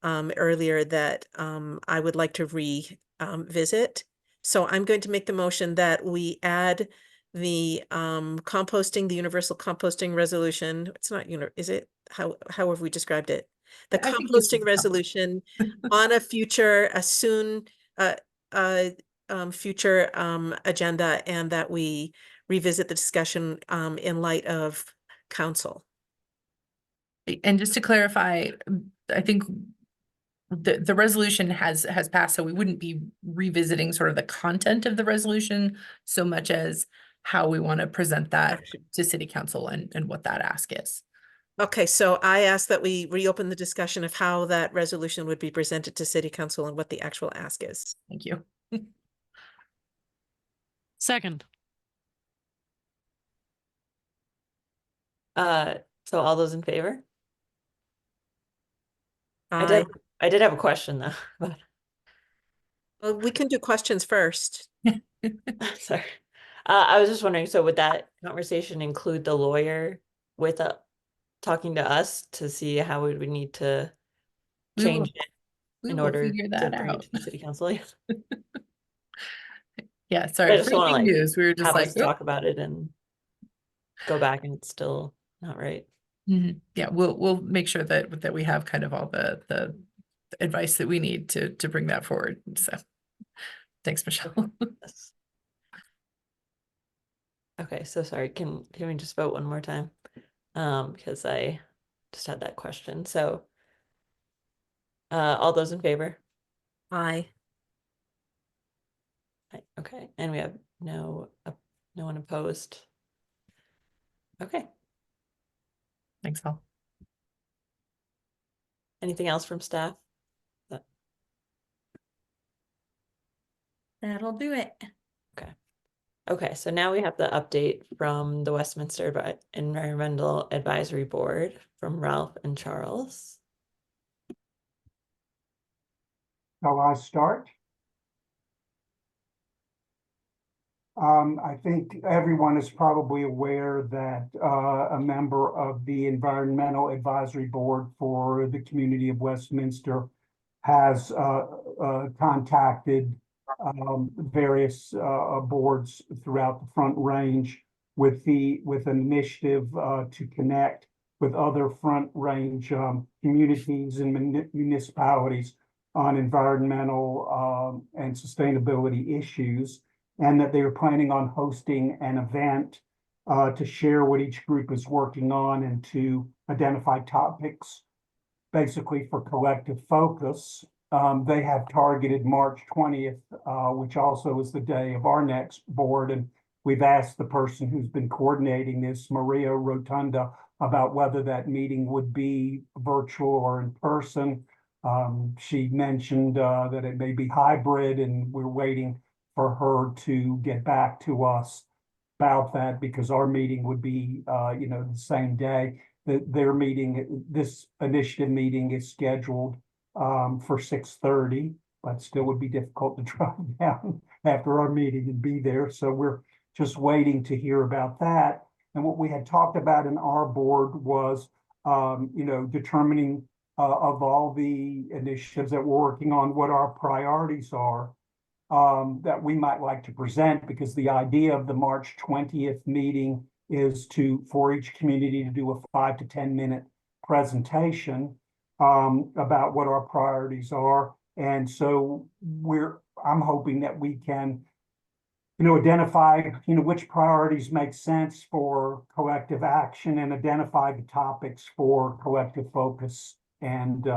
earlier, that I would like to visit. So I'm going to make the motion that we add the composting, the universal composting resolution. It's not, is it? How have we described it? The I think this is composting resolution on a future, future agenda, and that we revisit the discussion in light of council. And just to clarify, I think the resolution has passed, so we wouldn't be revisiting sort of the content of the resolution so much as how we want to present that to city council and what that ask is. Okay, so I ask that we reopen the discussion of how that resolution would be presented to city council and what the actual ask is. Thank you. Second. So all those in favor? Aye. I did have a question though, but Well, we can do questions first. sorry. I was just wondering, so would that conversation include the lawyer with talking to us to see how we would need to change it in order figure to that bring it out. to the city council? Yeah, sorry. I just want to Breaking like news. We were just have like, us talk about it and go back and it's still not right. Yeah, we'll make sure that we have kind of all the advice that we need to bring that forward. So thanks, Michelle. Yes. Okay, so sorry, can we just vote one more time? Because I just had that question. So all those in favor? Aye. Okay, and we have no one opposed. Okay. Thanks, all. Anything else from staff? That'll do it. Okay, so now we have the update from the Westminster Environmental Advisory Board from Ralph and Charles. Shall I start? I think everyone is probably aware that a member of the Environmental Advisory Board for the community of Westminster has contacted various boards throughout the Front Range with an initiative to connect with other Front Range communities and municipalities on environmental and sustainability issues, and that they are planning on hosting an event to share what each group is working on and to identify topics basically for collective focus. They have targeted March 20th, which also is the day of our next board. And we've asked the person who's been coordinating this, Maria Rotunda, about whether that meeting would be virtual or in person. She mentioned that it may be hybrid, and we're waiting for her to get back to us about that, because our meeting would be, the same day. Their meeting, this initiative meeting, is scheduled for 6:30, but still would be difficult to drive down after our meeting and be there. So we're just waiting to hear about that. And what we had talked about in our board was, determining of all the initiatives that we're working on, what our priorities are that we might like to present, because the idea of the March 20th meeting is for each community to do a 5 to 10 minute presentation about what our priorities are. And so I'm hoping that we can, identify, which priorities make sense for collective action and identify the topics for collective focus. And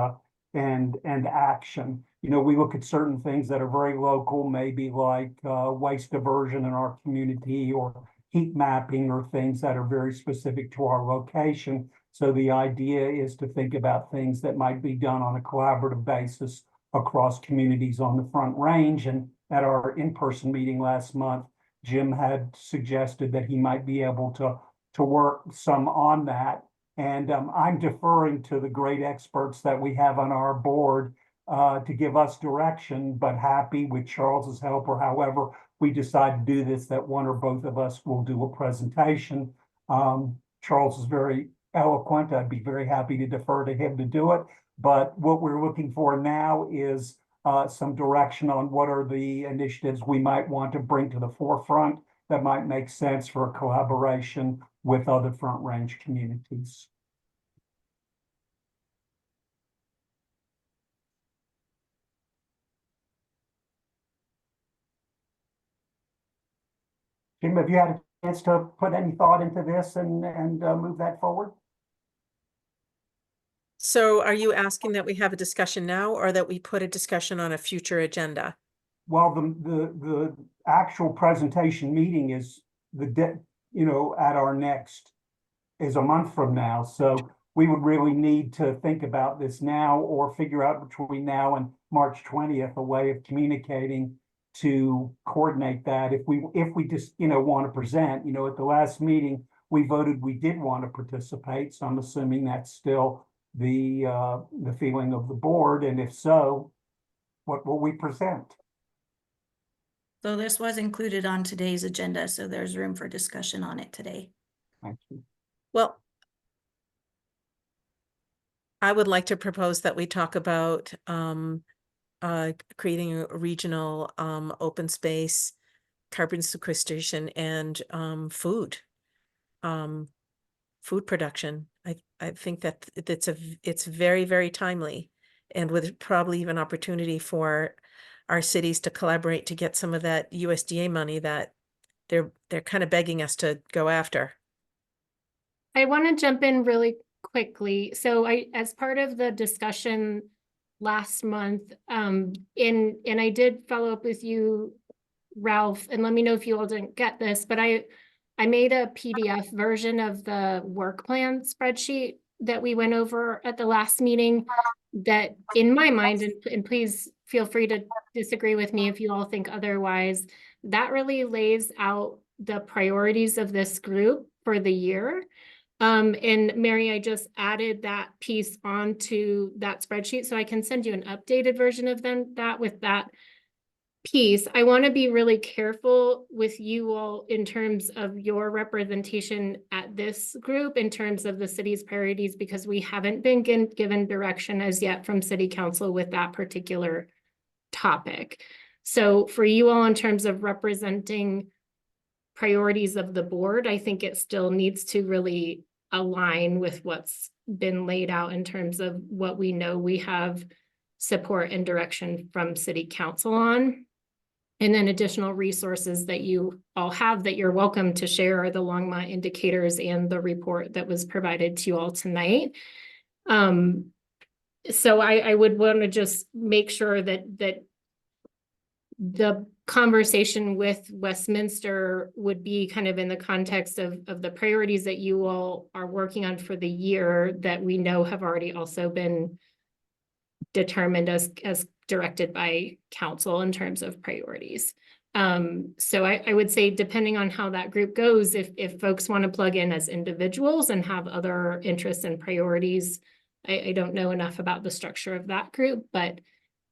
and action. You know, we look at certain things that are very local, maybe like waste diversion in our community or heat mapping or things that are very specific to our location. So the idea is to think about things that might be done on a collaborative basis across communities on the Front Range. And at our in-person meeting last month, Jim had suggested that he might be able to work some on that. And I'm deferring to the great experts that we have on our board to give us direction, but happy with Charles's help, or however we decide to do this, that one or both of us will do a presentation. Charles is very eloquent. I'd be very happy to defer to him to do it. But what we're looking for now is some direction on what are the initiatives we might want to bring to the forefront that might make sense for a collaboration with other Front Range communities. Jim, have you had a chance to put any thought into this and move that forward? So are you asking that we have a discussion now, or that we put a discussion on a future agenda? Well, the actual presentation meeting is at our next is a month from now. So we would really need to think about this now, or figure out between now and March 20th a way of communicating to coordinate that. If we just want to present, at the last meeting we voted we did want to participate. So I'm assuming that's still the feeling of the board, and if so, what will we present? So this was included on today's agenda, so there's room for discussion on it today. Thank you. Well, I would like to propose that we talk about creating a regional open space, carbon sequestration, and food production. I think that it's very, very timely, and with probably even opportunity for our cities to collaborate to get some of that USDA money that they're kind of begging us to go after. I want to jump in really quickly. So as part of the discussion last month, and I did follow up with you, Ralph, and let me know if you all didn't get this, but I made a PDF version of the work plan spreadsheet that we went over at the last meeting that, in my mind, and please feel free to disagree with me if you all think otherwise, that really lays out the priorities of this group for the year. And Mary, I just added that piece onto that spreadsheet, so I can send you an updated version of that with that piece. I want to be really careful with you all in terms of your representation at this group, in terms of the city's priorities, because we haven't been given direction as yet from City Council with that particular topic. So for you all, in terms of representing priorities of the board, I think it still needs to really align with what's been laid out in terms of what we know we have support and direction from City Council on. And then additional resources that you all have that you're welcome to share are the Longmont indicators and the report that was provided to you all tonight. So I would want to just make sure that the conversation with Westminster would be kind of in the context of the priorities that you all are working on for the year that we know have already also been determined as directed by council in terms of priorities. So I would say, depending on how that group goes, if folks want to plug in as individuals and have other interests and priorities, I don't know enough about the structure of that group, but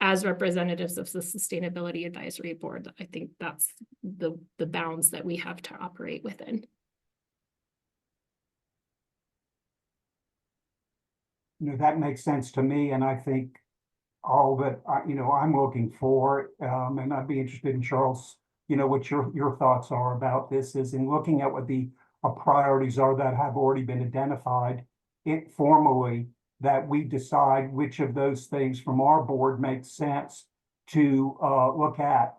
as representatives of the Sustainability Advisory Board, I think that's the bounds that we have to operate within. That makes sense to me, and I think all that I'm looking for, and I'd be interested in, Charles, what your thoughts are about this, is in looking at what the priorities are that have already been identified formally, that we decide which of those things from our board makes sense to look at,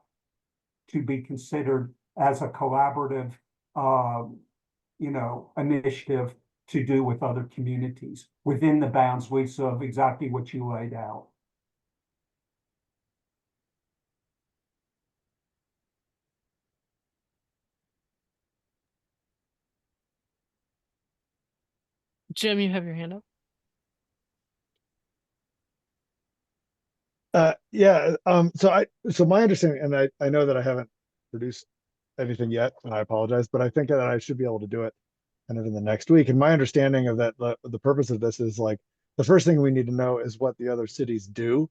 to be considered as a collaborative initiative to do with other communities within the bounds, Lisa, of exactly what you laid out. Jim, you have your hand up. Yeah, so my understanding, and I know that I haven't produced anything yet, and I apologize, but I think that I should be able to do it kind of in the next week. And my understanding of that, the purpose of this is like, the first thing we need to know is what the other cities do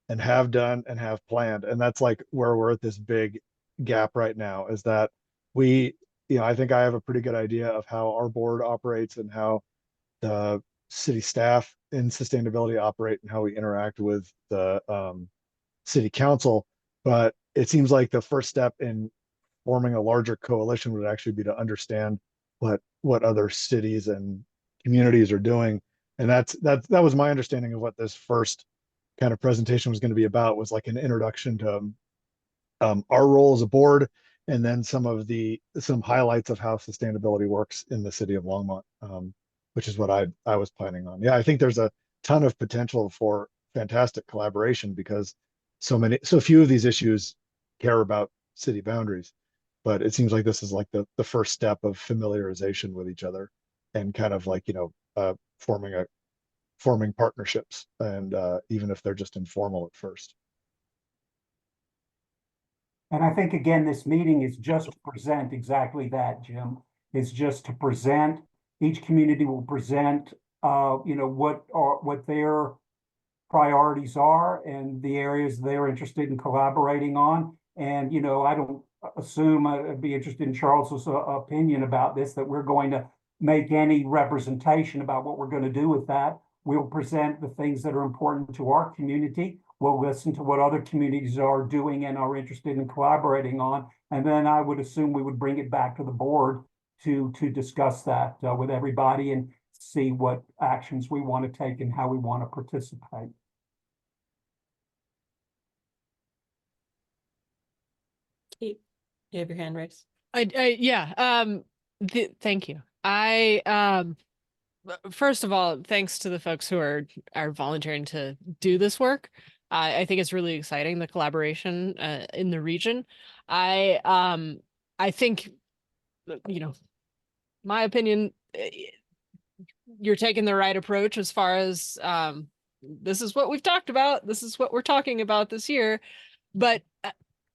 and have done and have planned. And that's like where we're at this big gap right now, is that we, I think I have a pretty good idea of how our board operates and how the city staff in sustainability operate and how we interact with the city council. But it seems like the first step in forming a larger coalition would actually be to understand what other cities and communities are doing. And that was my understanding of what this first kind of presentation was going to be about, was like an introduction to our role as a board, and then some highlights of how sustainability works in the city of Longmont, which is what I was planning on. Yeah, I think there's a ton of potential for fantastic collaboration because so few of these issues care about city boundaries. But it seems like this is like the first step of familiarization with each other and kind of like, forming partnerships, and even if they're just informal at first. And I think, again, this meeting is just to present exactly that, Jim. It's just to present. Each community will present, what their priorities are and the areas they're interested in collaborating on. And, I don't assume, I'd be interested in Charles's opinion about this, that we're going to make any representation about what we're going to do with that. We'll present the things that are important to our community. We'll listen to what other communities are doing and are interested in collaborating on. And then I would assume we would bring it back to the board to discuss that with everybody and see what actions we want to take and how we want to participate. Kate, you have your hand raised. Thank you. First of all, thanks to the folks who are volunteering to do this work. I think it's really exciting, the collaboration in the region. I think, my opinion, you're taking the right approach as far as this is what we've talked about. This is what we're talking about this year. But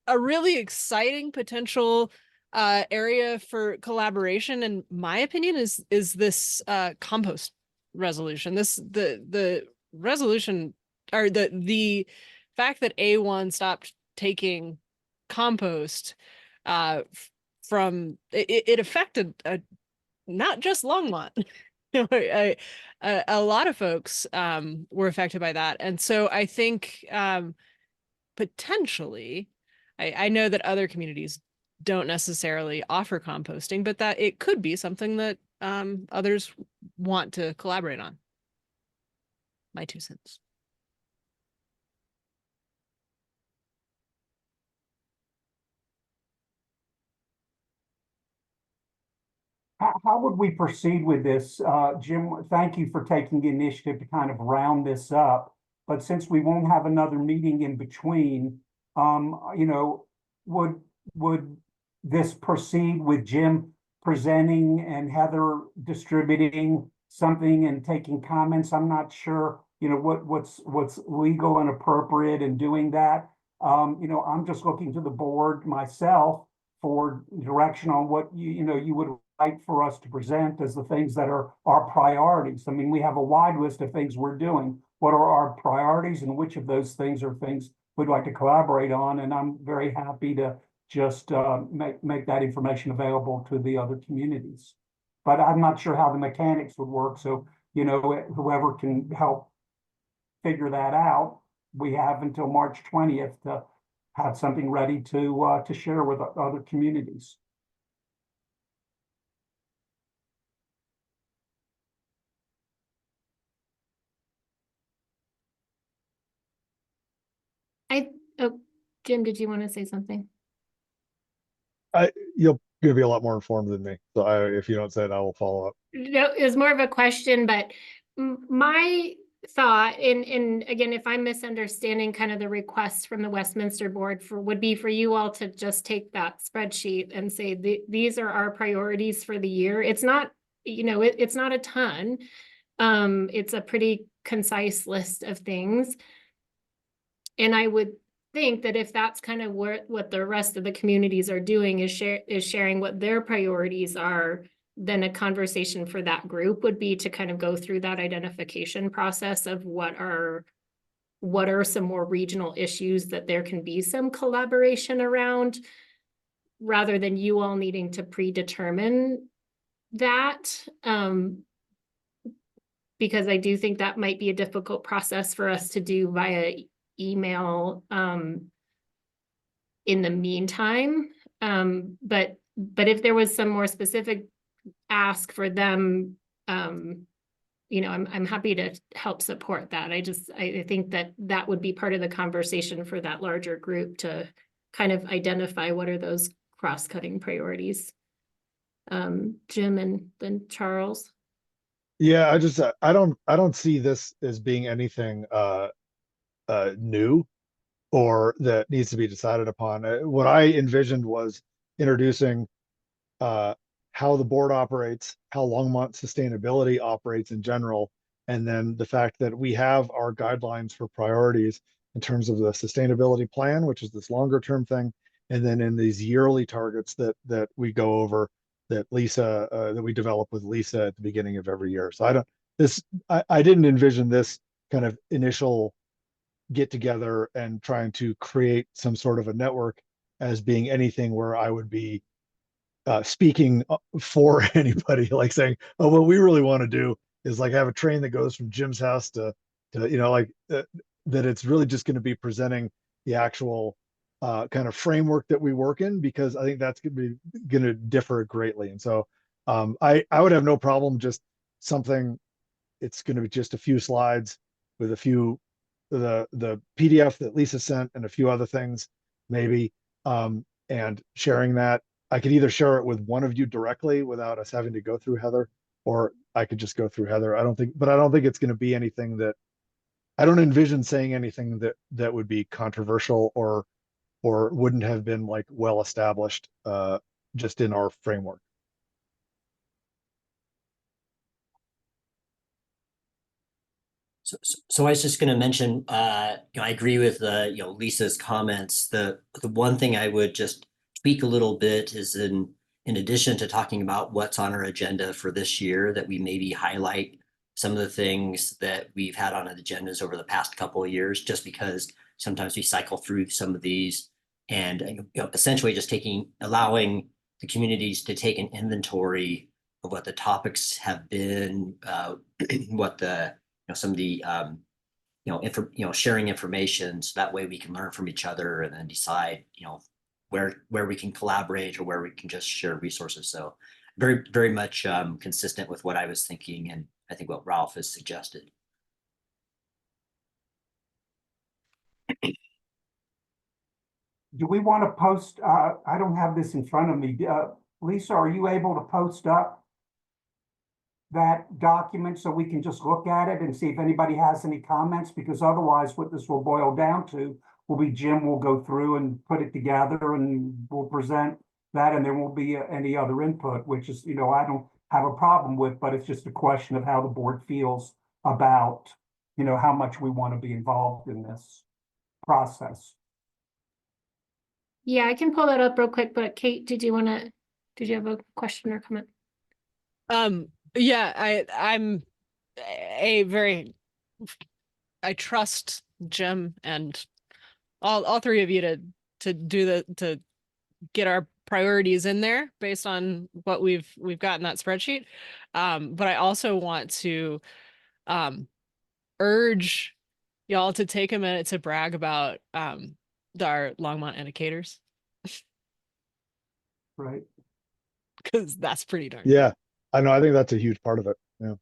a really exciting potential area for collaboration, in my opinion, is this compost resolution. The resolution, or the fact that A1 stopped taking compost from it affected not just Longmont. A lot of folks were affected by that. And so I think potentially, I know that other communities don't necessarily offer composting, but that it could be something that others want to collaborate on. My 2 cents. How would we proceed with this? Jim, thank you for taking the initiative to kind of round this up. But since we won't have another meeting in between, would this proceed with Jim presenting and Heather distributing something and taking comments? I'm not sure, what's legal and appropriate in doing that. I'm just looking to the board myself for direction on what you would like for us to present as the things that are our priorities. I mean, we have a wide list of things we're doing. What are our priorities, and which of those things are things we'd like to collaborate on? And I'm very happy to just make that information available to the other communities. But I'm not sure how the mechanics would work. So, whoever can help figure that out, we have until March 20th to have something ready to share with other communities. Jim, did you want to say something? You're going to be a lot more informed than me. So if you don't say it, I will follow up. No, it was more of a question, but my thought, and again, if I'm misunderstanding kind of the requests from the Westminster board, would be for you all to just take that spreadsheet and say, these are our priorities for the year. It's not, it's not a ton. It's a pretty concise list of things. And I would think that if that's kind of what the rest of the communities are doing is sharing what their priorities are, then a conversation for that group would be to kind of go through that identification process of what are some more regional issues that there can be some collaboration around, rather than you all needing to predetermine that. Because I do think that might be a difficult process for us to do via email in the meantime. But if there was some more specific ask for them, you know, I'm happy to help support that. I think that would be part of the conversation for that larger group to kind of identify what are those cross-cutting priorities. Jim and then Charles. Yeah, I don't see this as being anything new or that needs to be decided upon. What I envisioned was introducing how the board operates, how Longmont sustainability operates in general, and then the fact that we have our guidelines for priorities in terms of the sustainability plan, which is this longer term thing, and then in these yearly targets that we go over that Lisa that we develop with Lisa at the beginning of every year. So I didn't envision this kind of initial get together and trying to create some sort of a network as being anything where I would be speaking for anybody, like saying, oh, what we really want to do is like have a train that goes from Jim's house to you know, like that it's really just going to be presenting the actual kind of framework that we work in, because I think that's going to differ greatly. And so I would have no problem just something, it's going to be just a few slides with a few the PDF that Lisa sent and a few other things maybe, and sharing that. I could either share it with one of you directly without us having to go through Heather, or I could just go through Heather. I don't think it's going to be anything that I don't envision saying anything that would be controversial or wouldn't have been like well established just in our framework. So I was just going to mention, I agree with Lisa's comments. The one thing I would just tweak a little bit is in addition to talking about what's on our agenda for this year, that we maybe highlight some of the things that we've had on the agendas over the past couple of years, just because sometimes we cycle through some of these, and essentially just allowing the communities to take an inventory of what the topics have been, what the some of the sharing information, so that way we can learn from each other and then decide where we can collaborate or where we can just share resources. So very, very much consistent with what I was thinking, and I think what Ralph has suggested. Do we want to post, I don't have this in front of me. Lisa, are you able to post up that document so we can just look at it and see if anybody has any comments? Because otherwise what this will boil down to will be Jim will go through and put it together and we'll present that, and there won't be any other input, which is, I don't have a problem with, but it's just a question of how the board feels about, how much we want to be involved in this process. Yeah, I can pull that up real quick, but Kate, did you have a question or comment? Yeah, I'm I trust Jim and all three of you to get our priorities in there based on what we've got in that spreadsheet. But I also want to urge y'all to take a minute to brag about our Longmont indicators. Right. Because that's pretty darn Yeah, I know. I think that's a huge part of it. Yeah.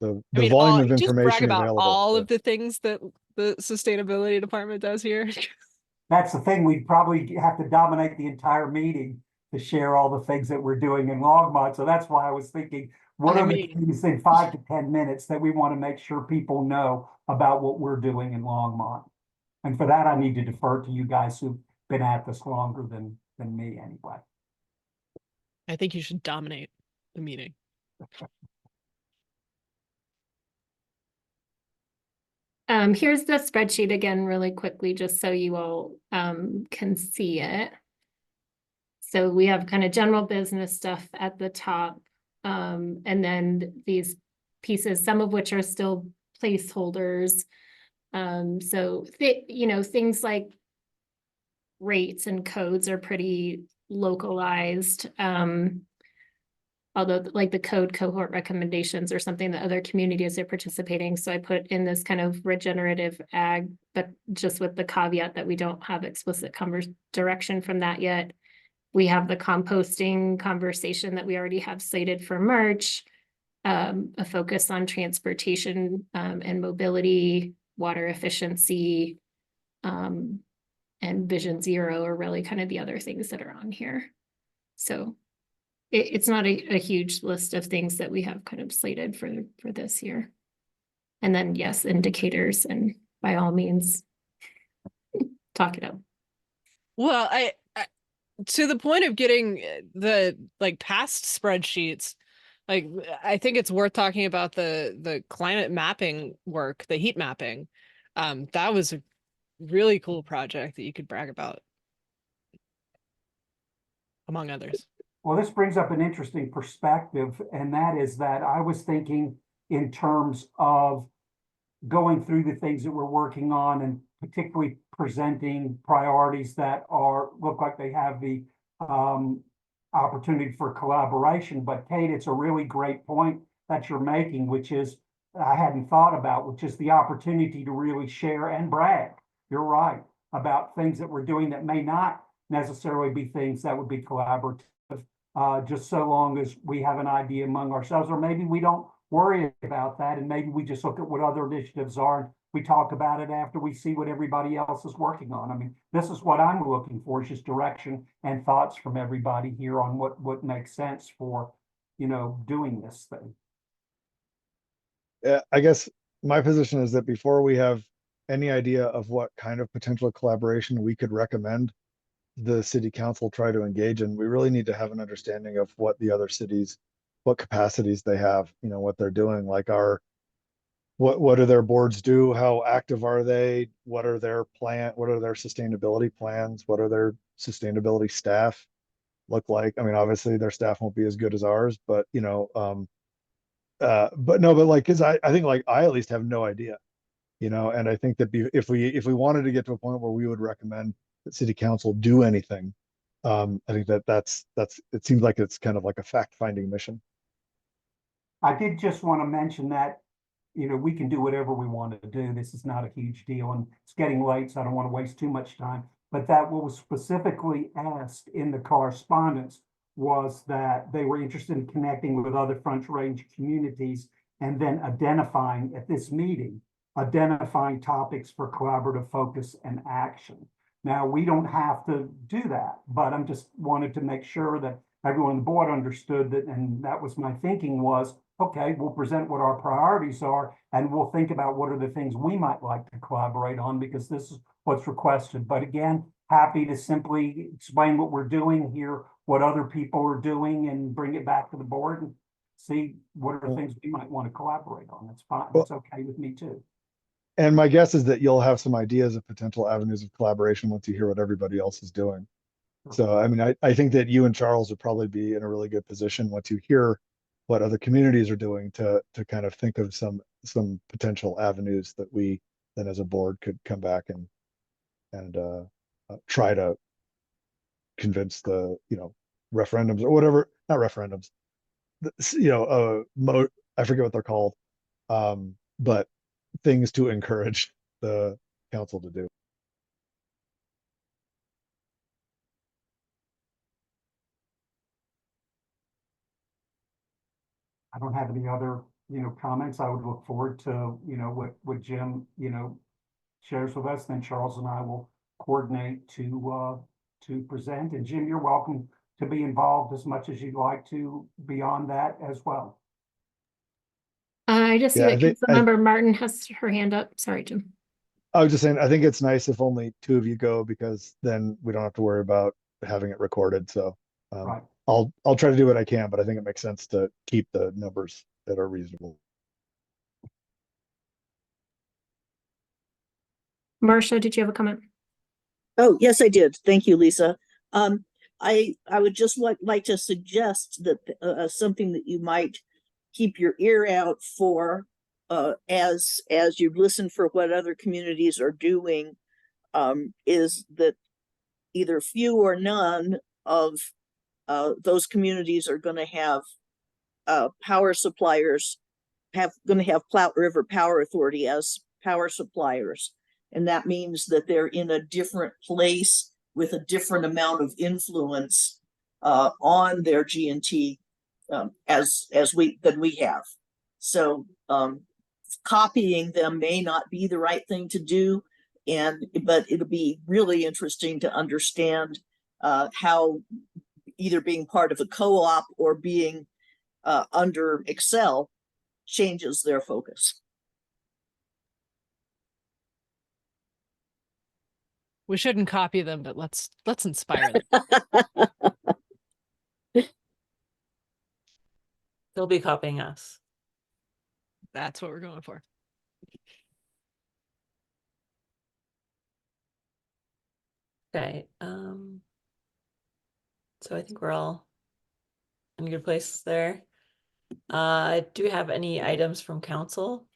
The volume of just brag information about available. all of the things that the sustainability department does here. That's the thing. We'd probably have to dominate the entire meeting to share all the things that we're doing in Longmont. So that's why I was thinking, what are the things in 5 to 10 minutes that we want to make sure people know about what we're doing in Longmont? And for that, I need to defer to you guys who've been at this longer than me anyway. I think you should dominate the meeting. Here's the spreadsheet again, really quickly, just so you all can see it. So we have kind of general business stuff at the top. And then these pieces, some of which are still placeholders. So things like rates and codes are pretty localized. Although like the code cohort recommendations are something that other communities are participating. So I put in this kind of regenerative ag, but just with the caveat that we don't have explicit direction from that yet. We have the composting conversation that we already have slated for March, a focus on transportation and mobility, water efficiency, and Vision Zero are really kind of the other things that are on here. So it's not a huge list of things that we have kind of slated for this year. And then, yes, indicators, and by all means, talk it out. Well, I to the point of getting the past spreadsheets, I think it's worth talking about the climate mapping work, the heat mapping. That was a really cool project that you could brag about, among others. Well, this brings up an interesting perspective, and that is that I was thinking in terms of going through the things that we're working on, and particularly presenting priorities that look like they have the opportunity for collaboration. But Kate, it's a really great point that you're making, which is I hadn't thought about, which is the opportunity to really share and brag. You're right about things that we're doing that may not necessarily be things that would be collaborative. Just so long as we have an idea among ourselves, or maybe we don't worry about that, and maybe we just look at what other initiatives are and we talk about it after we see what everybody else is working on. I mean, this is what I'm looking for, is just direction and thoughts from everybody here on what makes sense for, doing this thing. Yeah, I guess my position is that before we have any idea of what kind of potential collaboration we could recommend the city council try to engage in, we really need to have an understanding of what the other cities, what capacities they have, what they're doing, like what do their boards do? How active are they? What are their sustainability plans? What are their sustainability staff look like? I mean, obviously their staff won't be as good as ours, but cause I think I at least have no idea, and I think that if we wanted to get to a point where we would recommend that city council do anything, I think that's it seems like it's kind of like a fact-finding mission. I did just want to mention that, we can do whatever we want to do. This is not a huge deal, and it's getting late, so I don't want to waste too much time. But that what was specifically asked in the correspondence was that they were interested in connecting with other Front Range communities and then identifying at this meeting, topics for collaborative focus and action. Now, we don't have to do that, but I'm just wanted to make sure that everyone on the board understood that, and that was my thinking was, okay, we'll present what our priorities are, and we'll think about what are the things we might like to collaborate on, because this is what's requested. But again, happy to simply explain what we're doing here, what other people are doing, and bring it back to the board and see what are things we might want to collaborate on. That's fine. That's okay with me too. And my guess is that you'll have some ideas of potential avenues of collaboration once you hear what everybody else is doing. So, I mean, I think that you and Charles would probably be in a really good position once you hear what other communities are doing to kind of think of some potential avenues that we then as a board could come back and try to convince the, referendums or whatever, not referendums, I forget what they're called, but things to encourage the council to do. I don't have any other, comments. I would look forward to, what Jim, shares with us. Then Charles and I will coordinate to present. And Jim, you're welcome to be involved as much as you'd like to beyond that as well. I just see that Councilmember Martin has her hand up. Sorry, Jim. I was just saying, I think it's nice if only two of you go, because then we don't have to worry about having it recorded. So Right. I'll try to do what I can, but I think it makes sense to keep the numbers that are reasonable. Marcia, did you have a comment? Oh, yes, I did. Thank you, Lisa. I would just like to suggest that something that you might keep your ear out for as you listen for what other communities are doing, is that either few or none of those communities are going to have power suppliers, going to have Platte River Power Authority as power suppliers. And that means that they're in a different place with a different amount of influence on their G&T than we have. So copying them may not be the right thing to do, but it'll be really interesting to understand how either being part of a co-op or being under Excel changes their focus. We shouldn't copy them, but let's inspire them. They'll be copying us. That's what we're going for. Okay. So I think we're all in a good place there. Do we have any items from council?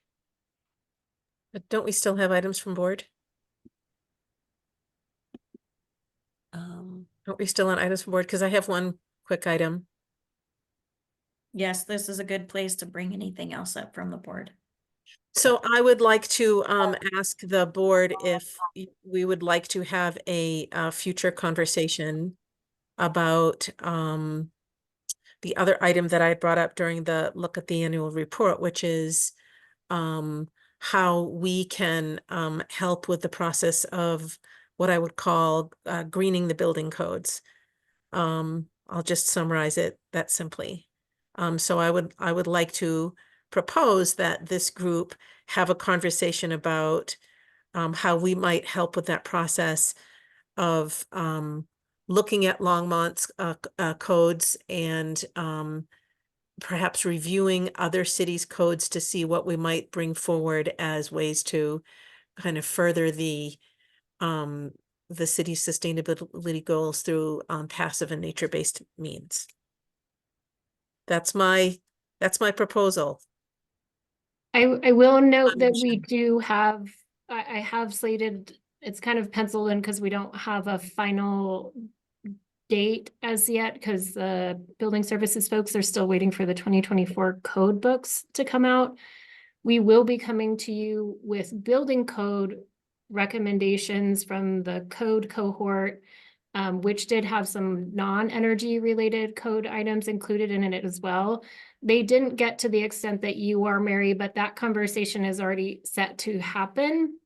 But don't we still have items from board? Aren't we still on items from board? Because I have one quick item. Yes, this is a good place to bring anything else up from the board. So I would like to ask the board if we would like to have a future conversation about the other item that I brought up during the look at the annual report, which is how we can help with the process of what I would call greening the building codes. I'll just summarize it that simply. So I would like to propose that this group have a conversation about how we might help with that process of looking at Longmont's codes and perhaps reviewing other cities' codes to see what we might bring forward as ways to kind of further the city's sustainability goals through passive and nature-based means. That's my proposal. I will note that we do have, I have slated, it's kind of penciled in because we don't have a final date as yet, because the building services folks are still waiting for the 2024 code books to come out. We will be coming to you with building code recommendations from the code cohort, which did have some non-energy related code items included in it as well. They didn't get to the extent that you are, Mary, but that conversation is already set to happen.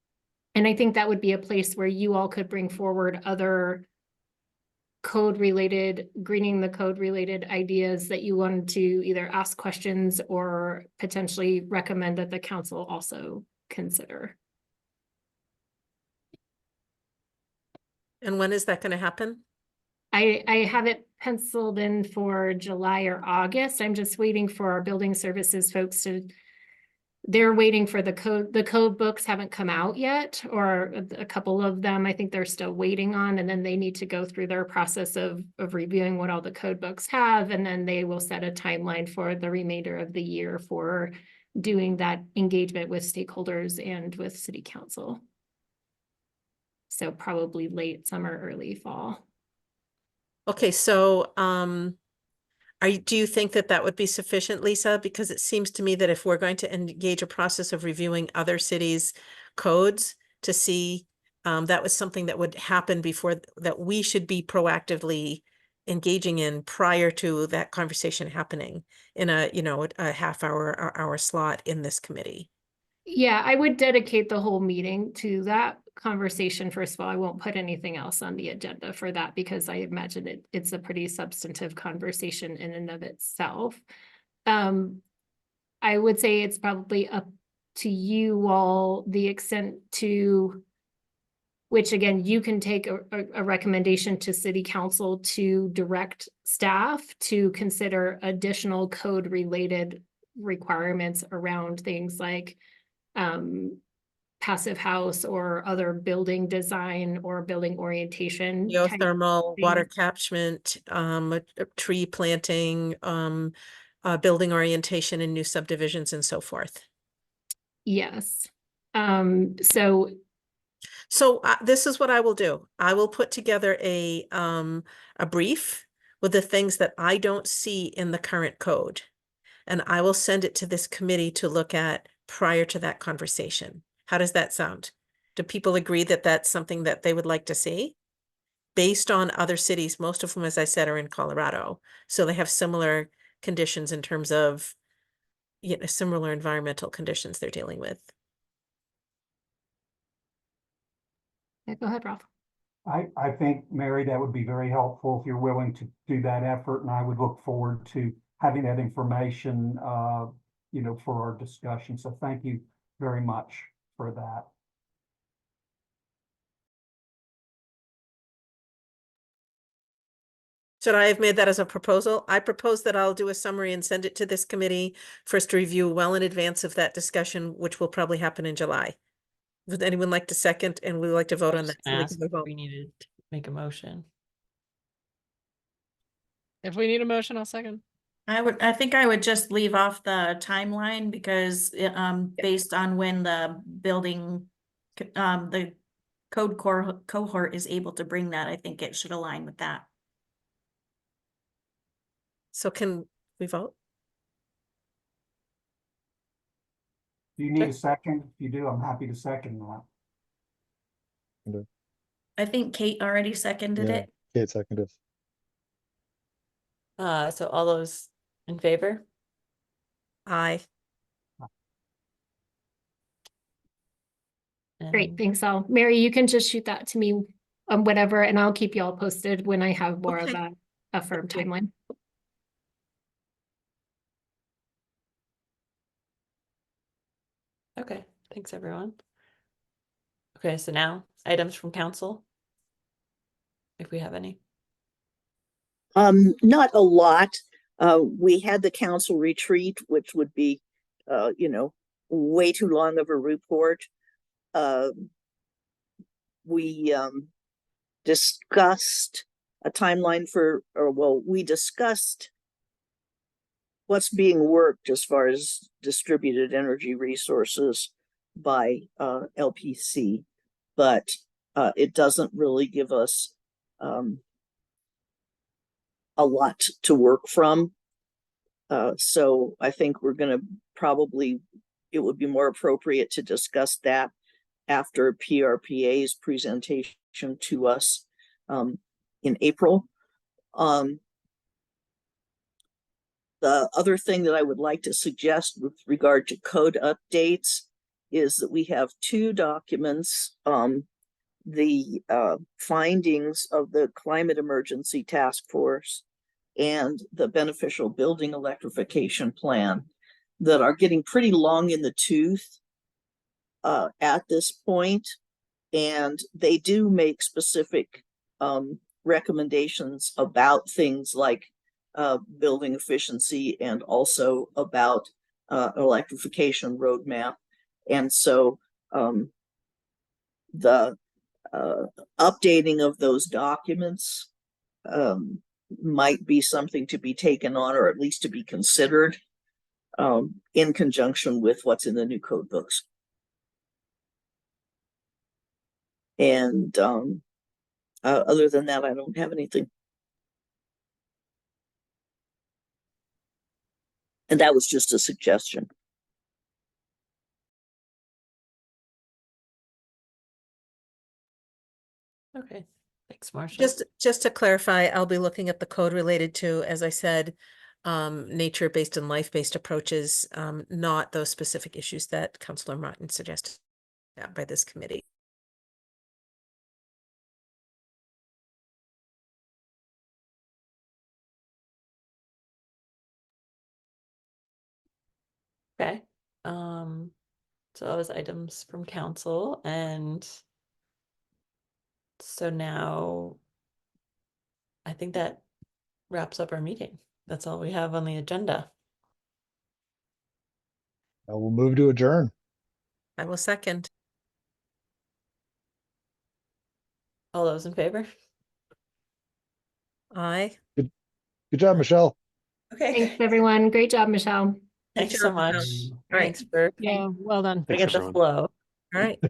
And I think that would be a place where you all could bring forward other code related, greening the code related ideas that you wanted to either ask questions or potentially recommend that the council also consider. And when is that going to happen? I have it penciled in for July or August. I'm just waiting for our building services folks to, they're waiting for the code books haven't come out yet, or a couple of them I think they're still waiting on, and then they need to go through their process of reviewing what all the code books have, and then they will set a timeline for the remainder of the year for doing that engagement with stakeholders and with city council. So probably late summer, early fall. Okay, so do you think that would be sufficient, Lisa? Because it seems to me that if we're going to engage a process of reviewing other cities' codes to see, that was something that would happen before, that we should be proactively engaging in prior to that conversation happening in a half hour or hour slot in this committee. Yeah, I would dedicate the whole meeting to that conversation. First of all, I won't put anything else on the agenda for that because I imagine it's a pretty substantive conversation in and of itself. I would say it's probably up to you all the extent to which again, you can take a recommendation to city council to direct staff to consider additional code related requirements around things like passive house or other building design or building orientation. type Geothermal, water things. catchment, tree planting, building orientation in new subdivisions and so forth. Yes. So this is what I will do. I will put together a brief with the things that I don't see in the current code. And I will send it to this committee to look at prior to that conversation. How does that sound? Do people agree that that's something that they would like to see? Based on other cities, most of them, as I said, are in Colorado. So they have similar conditions in terms of, you know, similar environmental conditions they're dealing with. Yeah, go ahead, Ralph. I think, Mary, that would be very helpful if you're willing to do that effort, and I would look forward to having that information, you know, for our discussion. So thank you very much for that. Should I have made that as a proposal? I propose that I'll do a summary and send it to this committee for us to review well in advance of that discussion, which will probably happen in July. Would anyone like to second, and we'd like to vote on that? So we Ask can if vote. we needed to make a motion. If we need a motion, I'll second. I think I would just leave off the timeline because based on when the building the code core cohort is able to bring that, I think it should align with that. So can we vote? Do you need a second? If you do, I'm happy to second that. I think Kate already seconded Yeah, it. Kate seconded. So all those in favor? Aye. Great, And- thanks all. Mary, you can just shoot that to me on whatever, and I'll keep you all posted when I have more of Okay. a firm Thank you. timeline. Okay, thanks everyone. Okay, so now items from council. If we have any. Not a lot. We had the council retreat, which would be, you know, way too long of a report. We discussed a timeline we discussed what's being worked as far as distributed energy resources by LPC, but it doesn't really give us a lot to work from. So I think we're going to it would be more appropriate to discuss that after PRPA's presentation to us in April. The other thing that I would like to suggest with regard to code updates is that we have two documents, the findings of the Climate Emergency Task Force and the Beneficial Building Electrification Plan, that are getting pretty long in the tooth at this point, and they do make specific recommendations about things like building efficiency and also about electrification roadmap. And so the updating of those documents might be something to be taken on, or at least to be considered in conjunction with what's in the new code books. And other than that, I don't have anything. And that was just a suggestion. Okay, thanks, Marshall. Just to clarify, I'll be looking at the code related to, as I said, nature-based and life-based approaches, not those specific issues that Councilor Martin suggested by this committee. Okay, so that was items from council, and So now I think that wraps up our meeting. That's all we have on the agenda. We'll move to adjourn. I will second. All those in favor? Aye. Good job, Michelle. Okay. Thanks, everyone. Great job, Michelle. Thanks so job, much. Michelle. All right. Thanks for Yeah, well done. putting Thanks, it the everyone. flow. All right.